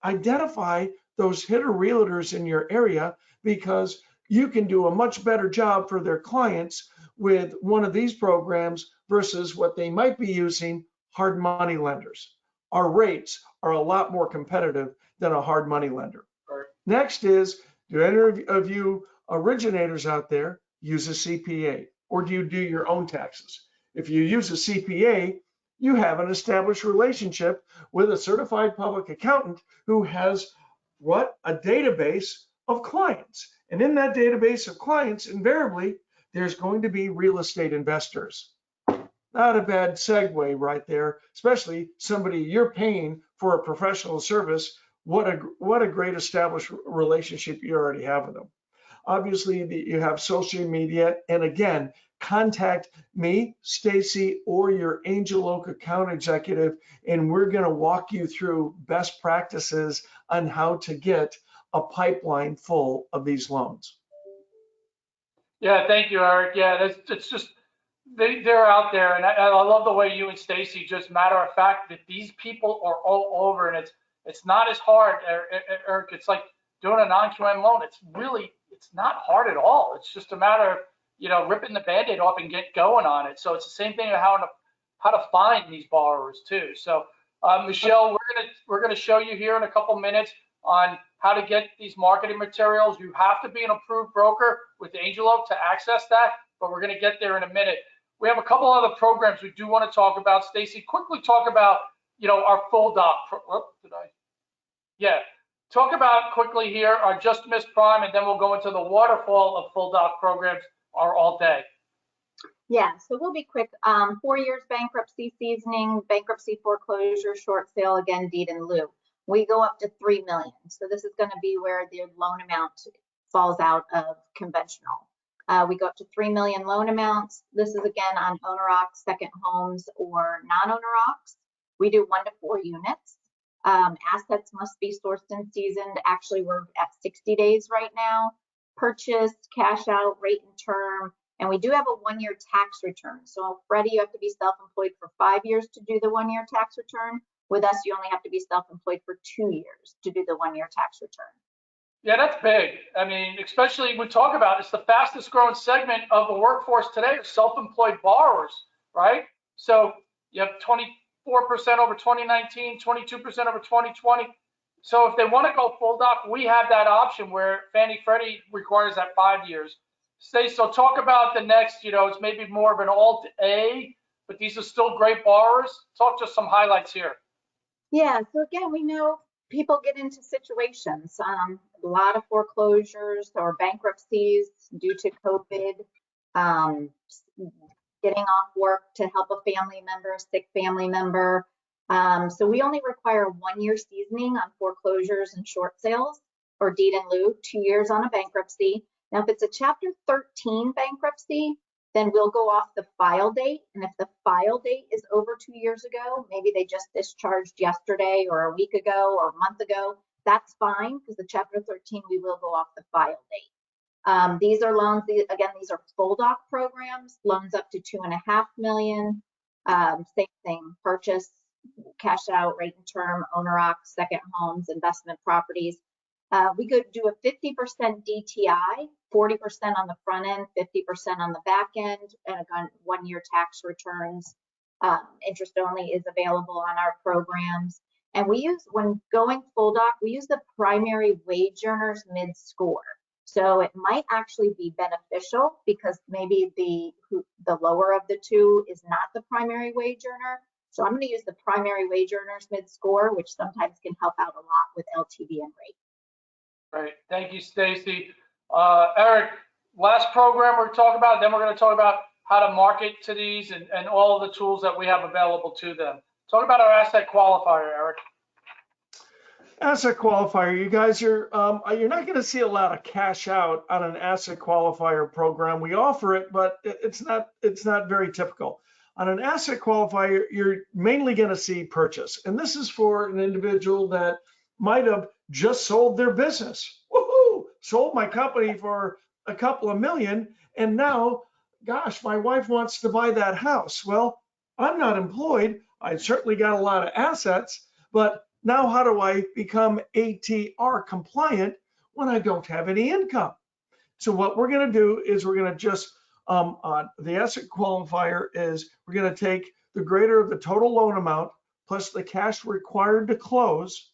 identify those hitter realtors in your area, because you can do a much better job for their clients with one of these programs versus what they might be using, hard money lenders. Our rates are a lot more competitive than a hard money lender. Right. Next is, do any of you originators out there use a CPA, or do you do your own taxes? If you use a CPA, you have an established relationship with a certified public accountant who has what? A database of clients. And in that database of clients, invariably, there's going to be real estate investors. Not a bad segue right there, especially somebody you're paying for a professional service. What a great established relationship you already have with them. Obviously, you have social media, and again, contact me, Stacy, or your Angel Oak account executive, and we're going to walk you through best practices on how to get a pipeline full of these loans. Yeah, thank you, Eric. Yeah, it's just they're out there, and I love the way you and Stacy just matter of fact that these people are all over, and it's not as hard, Eric. It's like doing a non-QM loan. It's not hard at all. It's just a matter of ripping the Band-Aid off and get going on it. So it's the same thing of how to find these borrowers too. So Michelle, we're gonna show you here in a couple minutes on how to get these marketing materials. You have to be an approved broker with Angel Oak to access that, but we're going to get there in a minute. We have a couple other programs we do want to talk about. Stacy, quickly talk about, our full doc. Talk about quickly here our Just Missed Prime, and then we'll go into the waterfall of full doc programs are all day. Yeah, so we'll be quick. 4 years bankruptcy seasoning, bankruptcy foreclosure, short sale, again, deed in lieu. We go up to 3 million. So this is going to be where the loan amount falls out of conventional. We go up to 3 million loan amounts. This is again on owner-occupied, second homes, or non-owner-occupied. We do 1 to 4 units. Assets must be sourced and seasoned. Actually, we're at 60 days right now. Purchase, cash out, rate and term. And we do have a 1-year tax return. So Freddie, you have to be self-employed for 5 years to do the 1-year tax return. With us, you only have to be self-employed for 2 years to do the 1-year tax return. Yeah, that's big. I mean, especially we talk about it's the fastest growing segment of the workforce today are self-employed borrowers, right? So you have 24% over 2019, 22% over 2020. So if they want to go full doc, we have that option where Fannie Freddie requires that 5 years. Stay, so talk about the next, it's maybe more of an alt A, but these are still great borrowers. Talk just some highlights here. Yeah, so again, we know people get into situations, a lot of foreclosures or bankruptcies due to COVID, getting off work to help a family member, a sick family member. So we only require 1-year seasoning on foreclosures and short sales or deed in lieu, 2 years on a bankruptcy. Now, if it's a Chapter 13 bankruptcy, then we'll go off the file date. And if the file date is over 2 years ago, maybe they just discharged yesterday or a week ago or a month ago, that's fine because the Chapter 13, we will go off the file date. These are loans, again, these are full doc programs, loans up to 2.5 million. Same thing, purchase, cash out, rate and term, owner-occupied, second homes, investment properties. We could do a 50% DTI, 40% on the front end, 50% on the back end, and again, 1-year tax returns. Interest only is available on our programs. And we use, when going full doc, we use the primary wage earners mid-score. So it might actually be beneficial because maybe the lower of the two is not the primary wage earner. So I'm going to use the primary wage earners mid-score, which sometimes can help out a lot with LTV and rate. Great, thank you, Stacy. Eric, last program we're talking about, then we're going to talk about how to market to these and all of the tools that we have available to them. Talk about our asset qualifier, Eric. Asset qualifier, you guys are, you're not going to see a lot of cash out on an asset qualifier program. We offer it, but it's not very typical. On an asset qualifier, you're mainly going to see purchase. And this is for an individual that might have just sold their business. Woohoo! Sold my company for a couple of million. And now, gosh, my wife wants to buy that house. Well, I'm not employed. I certainly got a lot of assets, but now how do I become ATR compliant when I don't have any income? So what we're going to do is we're going to just, the asset qualifier is we're going to take the greater of the total loan amount plus the cash required to close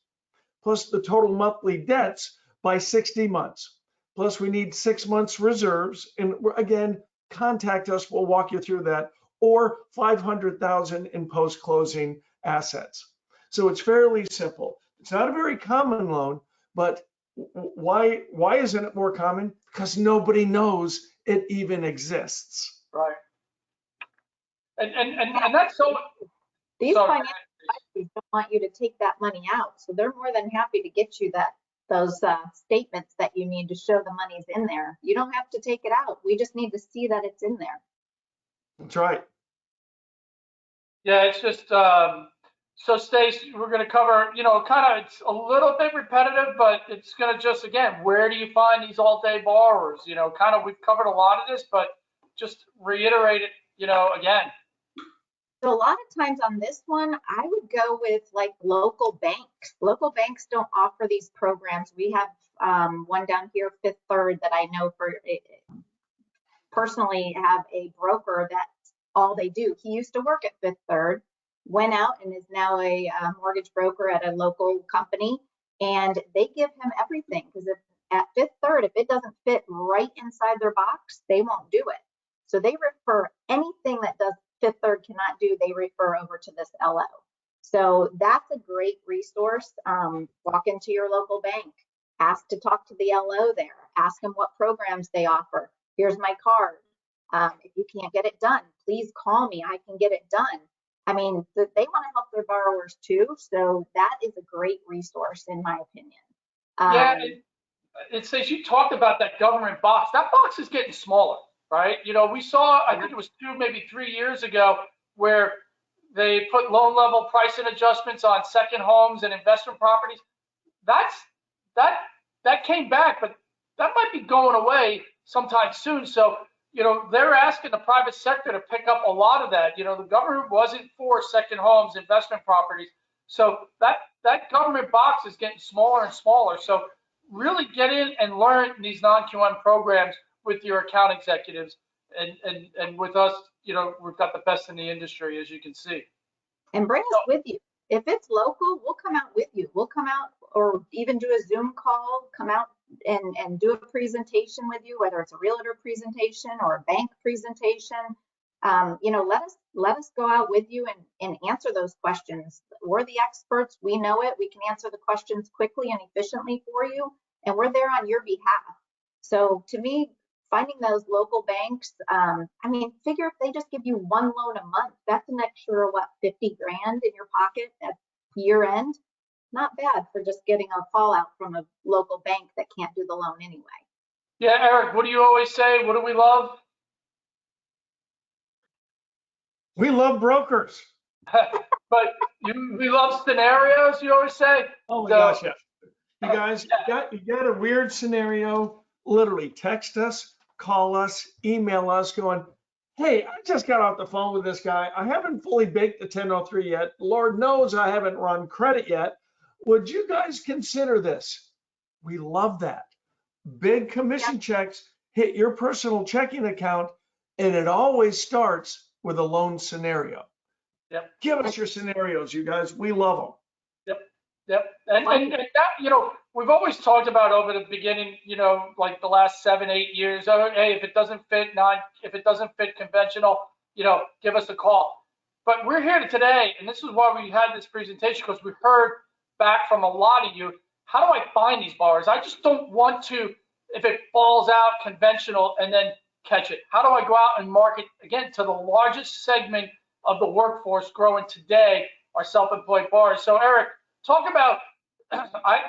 plus the total monthly debts by 60 months. Plus we need 6 months reserves. And again, contact us, we'll walk you through that, or 500,000 in post-closing assets. So it's fairly simple. It's not a very common loan, but why isn't it more common? Because nobody knows it even exists. Right. And that's so. These Sorry. financial advisors don't want you to take that money out, so they're more than happy to get you those statements that you need to show the money's in there. You don't have to take it out. We just need to see that it's in there. That's right. Yeah, it's just, so Stace, we're going to cover, kind of, it's a little bit repetitive, but it's going to just, again, where do you find these all-day borrowers? Kind of, we've covered a lot of this, but just reiterate it, again. So a lot of times on this one, I would go with like local banks. Local banks don't offer these programs. We have one down here, Fifth Third, that I know personally have a broker that's all they do. He used to work at Fifth Third, went out and is now a mortgage broker at a local company, and they give him everything because at Fifth Third, if it doesn't fit right inside their box, they won't do it. So they refer anything that does Fifth Third cannot do, they refer over to this LO. So that's a great resource. Walk into your local bank, ask to talk to the LO there, ask them what programs they offer. Here's my card. If you can't get it done, please call me. I can get it done. I mean, they want to help their borrowers too. So that is a great resource in my opinion. Yeah, it says you talked about that government box. That box is getting smaller, right? We saw, I think it was 2, maybe 3 years ago, where they put loan level pricing adjustments on second homes and investment properties. That came back, but that might be going away sometime soon. So, they're asking the private sector to pick up a lot of that. The government wasn't for second homes, investment properties. So that government box is getting smaller and smaller. So really get in and learn these non-QM programs with your account executives and with us. We've got the best in the industry, as you can see. And bring us with you. If it's local, we'll come out with you. We'll come out or even do a Zoom call, come out and do a presentation with you, whether it's a realtor presentation or a bank presentation. Let us go out with you and answer those questions. We're the experts. We know it. We can answer the questions quickly and efficiently for you, and we're there on your behalf. So to me, finding those local banks, figure if they just give you one loan a month, that's an extra, $50 grand in your pocket at year end. Not bad for just getting a call out from a local bank that can't do the loan anyway. Yeah, Eric, what do you always say? What do we love? We love brokers. But we love scenarios, you always say? Oh my gosh, yes. You guys, you got a weird scenario, literally text us, call us, email us going, hey, I just got off the phone with this guy. I haven't fully baked the 1003 yet. Lord knows I haven't run credit yet. Would you guys consider this? We love that. Big commission checks hit your personal checking account, and it always starts with a loan scenario. Yep. Give us your scenarios, you guys. We love them. Yep. And that, we've always talked about over the beginning, like the last 7, 8 years, hey, if it doesn't fit conventional, give us a call. But we're here today, and this is why we had this presentation, because we heard back from a lot of you, how do I find these borrowers? I just don't want to, if it falls out conventional and then catch it. How do I go out and market, again, to the largest segment of the workforce growing today, are self-employed borrowers? So Eric, talk about,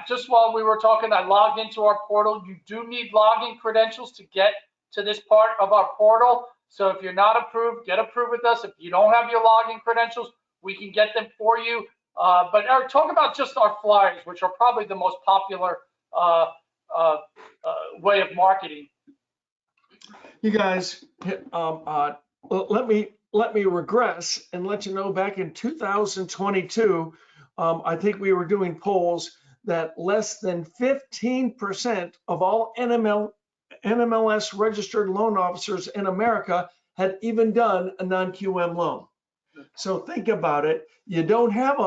just while we were talking, I logged into our portal. You do need login credentials to get to this part of our portal. So if you're not approved, get approved with us. If you don't have your login credentials, we can get them for you. But Eric, talk about just our flyers, which are probably the most popular way of marketing. You guys, let me regress and let you know, back in 2022, I think we were doing polls that less than 15% of all NMLS registered loan officers in America had even done a non-QM loan. So think about it. You don't have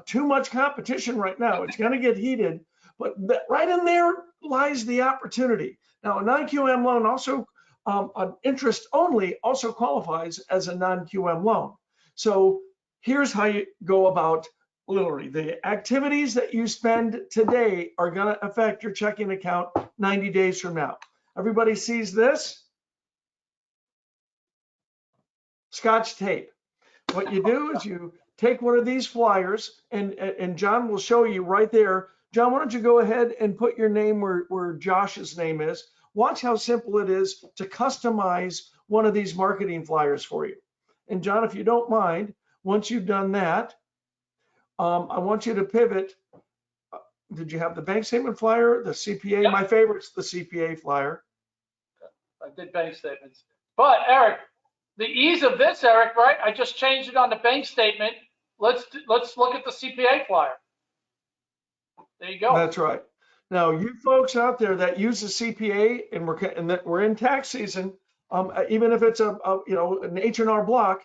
too much competition right now. It's going to get heated, but right in there lies the opportunity. Now, a non-QM loan also, an interest only, also qualifies as a non-QM loan. So here's how you go about, literally, the activities that you spend today are going to affect your checking account 90 days from now. Everybody sees this? Scotch tape. what you do is you take one of these flyers, and John will show you right there. John, why don't you go ahead and put your name where Josh's name is. Watch how simple it is to customize one of these marketing flyers for you. And John, if you don't mind, once you've done that, I want you to pivot. Did you have the bank statement flyer, the CPA? Yep. My favorite's the CPA flyer. I did bank statements. But Eric, the ease of this, Eric, right? I just changed it on the bank statement. Let's look at the CPA flyer. There you go. That's right. Now, you folks out there that use the CPA, and that we're in tax season, even if it's an H&R Block,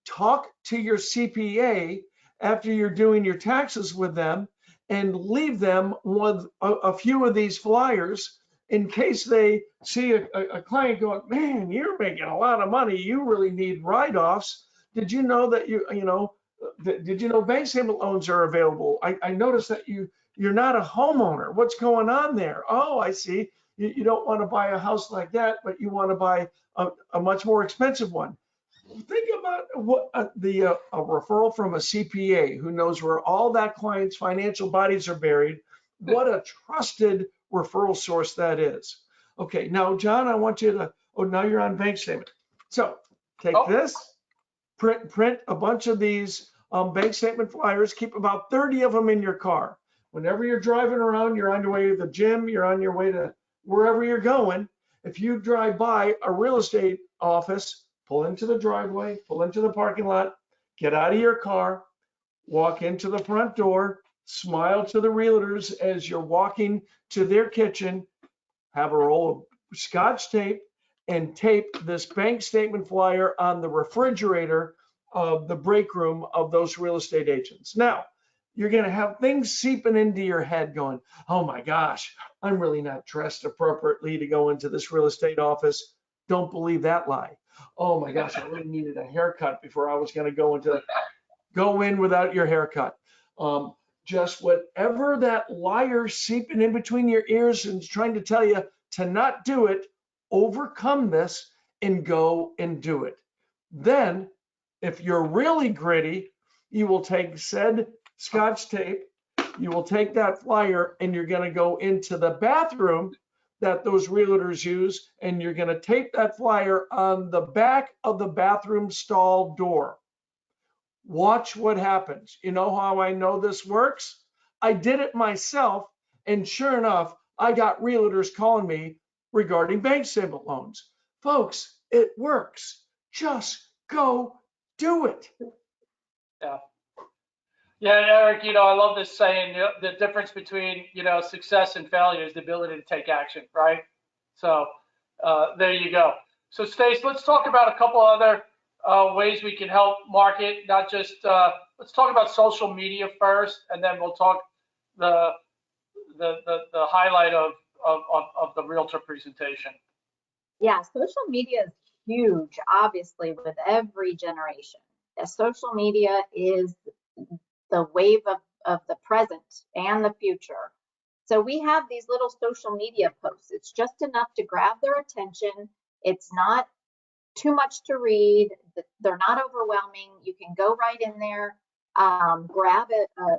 talk to your CPA after you're doing your taxes with them, and leave them with a few of these flyers in case they see a client going, man, you're making a lot of money. You really need write-offs. Did you know that did you know bank statement loans are available? I noticed that you're not a homeowner. What's going on there? Oh, I see. You don't want to buy a house like that, but you want to buy a much more expensive one. Think about what a referral from a CPA who knows where all that client's financial bodies are buried. What a trusted referral source that is. Okay, now, John, I want you to, now you're on bank statement. So take this, print a bunch of these bank statement flyers, keep about 30 of them in your car. Whenever you're driving around, you're on your way to the gym, you're on your way to wherever you're going. If you drive by a real estate office, pull into the driveway, pull into the parking lot, get out of your car, walk into the front door, smile to the realtors as you're walking to their kitchen, have a roll of Scotch tape, and tape this bank statement flyer on the refrigerator of the break room of those real estate agents. Now, you're going to have things seeping into your head going, oh my gosh, I'm really not dressed appropriately to go into this real estate office. Don't believe that lie. Oh my gosh, I really needed a haircut before I was going to go in without your haircut. Just whatever that liar seeping in between your ears and trying to tell you to not do it, overcome this and go and do it. Then, if you're really gritty, you will take said Scotch tape, you will take that flyer, and you're going to go into the bathroom that those realtors use, and you're going to tape that flyer on the back of the bathroom stall door. Watch what happens. You know how I know this works? I did it myself, and sure enough, I got realtors calling me regarding bank statement loans. Folks, it works. Just go do it. Yeah. Yeah, Eric, I love this saying, the difference between, success and failure is the ability to take action, right? So there you go. So Stace, let's talk about a couple other ways we can help market, not just, let's talk about social media first, and then we'll talk the highlight of the realtor presentation. Yeah, social media is huge, obviously, with every generation. Social media is the wave of the present and the future. So we have these little social media posts. It's just enough to grab their attention. It's not too much to read. They're not overwhelming. You can go right in there, grab a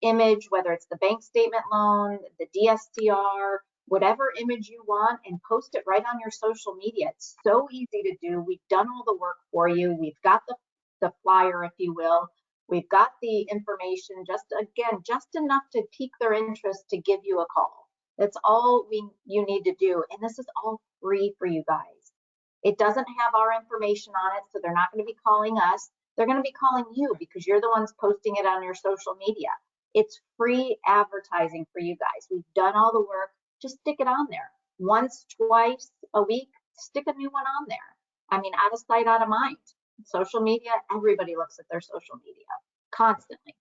image, whether it's the bank statement loan, the DSTR, whatever image you want, and post it right on your social media. It's so easy to do. We've done all the work for you. We've got the flyer, if you will. We've got the information, just enough to pique their interest to give you a call. That's all you need to do. And this is all free for you guys. It doesn't have our information on it, so they're not going to be calling us. They're going to be calling you because you're the ones posting it on your social media. It's free advertising for you guys. We've done all the work. Just stick it on there. Once, twice a week, stick a new one on there. I mean, out of sight, out of mind. Social media, everybody looks at their social media constantly.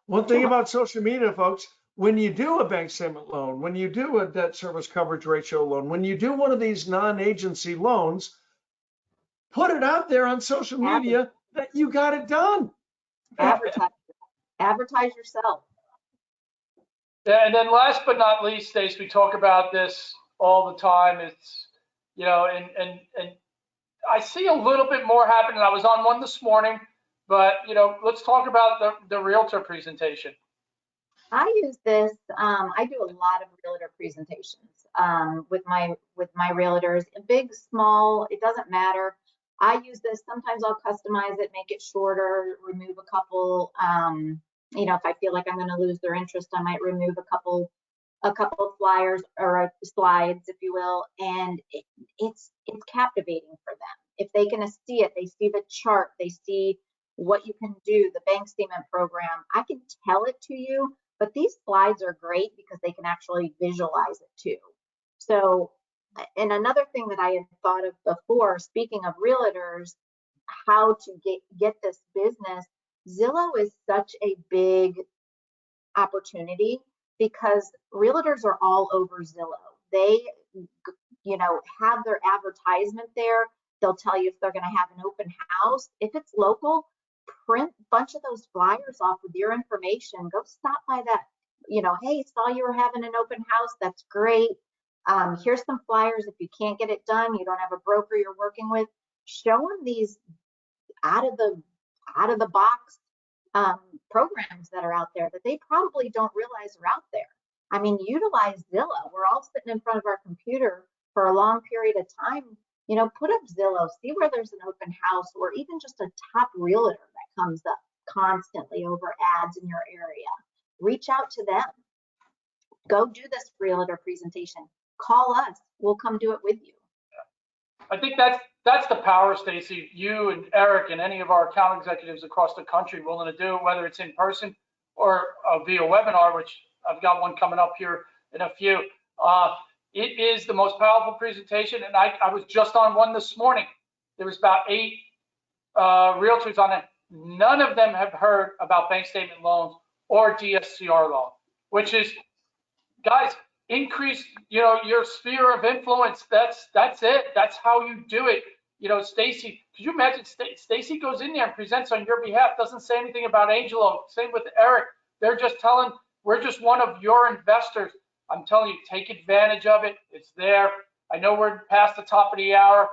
One thing about social media, folks, when you do a bank statement loan, when you do a debt service coverage ratio loan, when you do one of these non-agency loans, put it out there on social media that you got it done. Advertise yourself. Yeah, and then last but not least, Stace, we talk about this all the time. It's, and I see a little bit more happening. I was on one this morning But, let's talk about the realtor presentation. I use this, I do a lot of realtor presentations with my realtors, big, small, it doesn't matter. I use this, sometimes I'll customize it, make it shorter, remove a couple, if I feel like I'm going to lose their interest, I might remove a couple flyers or slides, if you will, and it's captivating for them. If they can see it, they see the chart, they see what you can do, the bank statement program. I can tell it to you, but these slides are great because they can actually visualize it too. So, and another thing that I had thought of before, speaking of realtors, how to get this business, Zillow is such a big opportunity because realtors are all over Zillow. They, have their advertisement there. They'll tell you if they're going to have an open house. If it's local, print a bunch of those flyers off with your information. Go stop by that, hey, saw you were having an open house. That's great. Here's some flyers. If you can't get it done, you don't have a broker you're working with, show them these out of the box programs that are out there that they probably don't realize are out there. I mean, utilize Zillow. We're all sitting in front of our computer for a long period of time. Put up Zillow, see where there's an open house or even just a top realtor that comes up constantly over ads in your area. Reach out to them. Go do this realtor presentation. Call us. We'll come do it with you. I think that's the power, Stacy, you and Eric and any of our account executives across the country willing to do, whether it's in person or via webinar, which I've got one coming up here in a few. It is the most powerful presentation, and I was just on one this morning. There was about 8 realtors on it. None of them have heard about bank statement loans or DSCR loan, which is, guys, increase your sphere of influence. That's it. That's how you do it. Stacy, could you imagine Stacy goes in there and presents on your behalf, doesn't say anything about Angelo. Same with Eric. They're just telling, we're just one of your investors. I'm telling you, take advantage of it. It's there. I know we're past the top of the hour.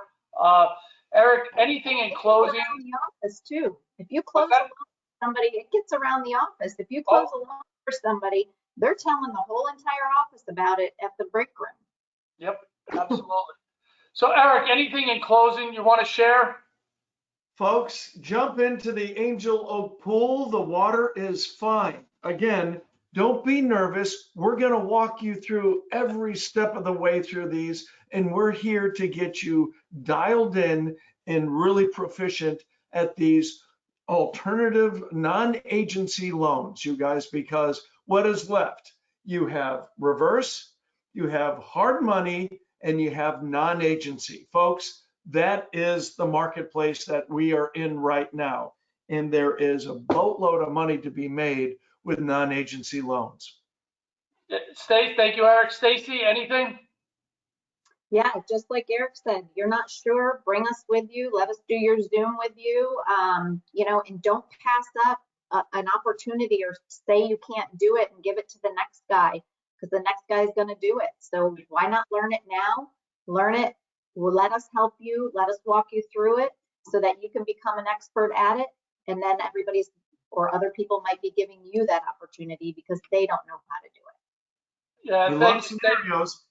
Eric, anything in closing? Around the office too. If you close a loan for somebody, it gets around the office. If you close a loan for somebody, they're telling the whole entire office about it at the break room. Yep, absolutely. So Eric, anything in closing you want to share? Folks, jump into the Angel Oak pool. The water is fine. Again, don't be nervous. We're going to walk you through every step of the way through these, and we're here to get you dialed in and really proficient at these alternative non-agency loans, you guys, because what is left? You have reverse, you have hard money, and you have non-agency. Folks, that is the marketplace that we are in right now. And there is a boatload of money to be made with non-agency loans. Thank you, Eric. Stacy, anything? Yeah, just like Eric said, you're not sure, bring us with you. Let us do your Zoom with you, and don't pass up an opportunity or say you can't do it and give it to the next guy, because the next guy is going to do it. So why not learn it now? Learn it. Well, let us help you. Let us walk you through it so that you can become an expert at it. And then everybody's or other people might be giving you that opportunity because they don't know how to do it. Yeah, we love scenarios.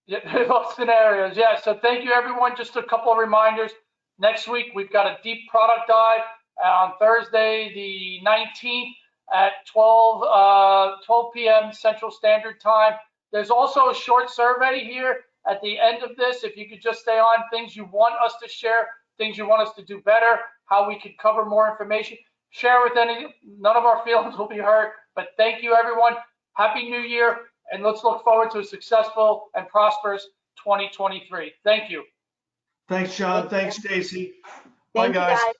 Yeah, love scenarios. Yeah, so thank you, everyone. Just a couple of reminders. Next week, we've got a deep product dive on Thursday, the 19th at 12 p.m. Central Standard Time. There's also a short survey here at the end of this. If you could just stay on things you want us to share, things you want us to do better, how we could cover more information. Share with none of our feelings will be hurt, but thank you, everyone. Happy New Year, and let's look forward to a successful and prosperous 2023. Thank you. Thanks, John. Thanks, Stacy. Thank Bye, guys. You guys.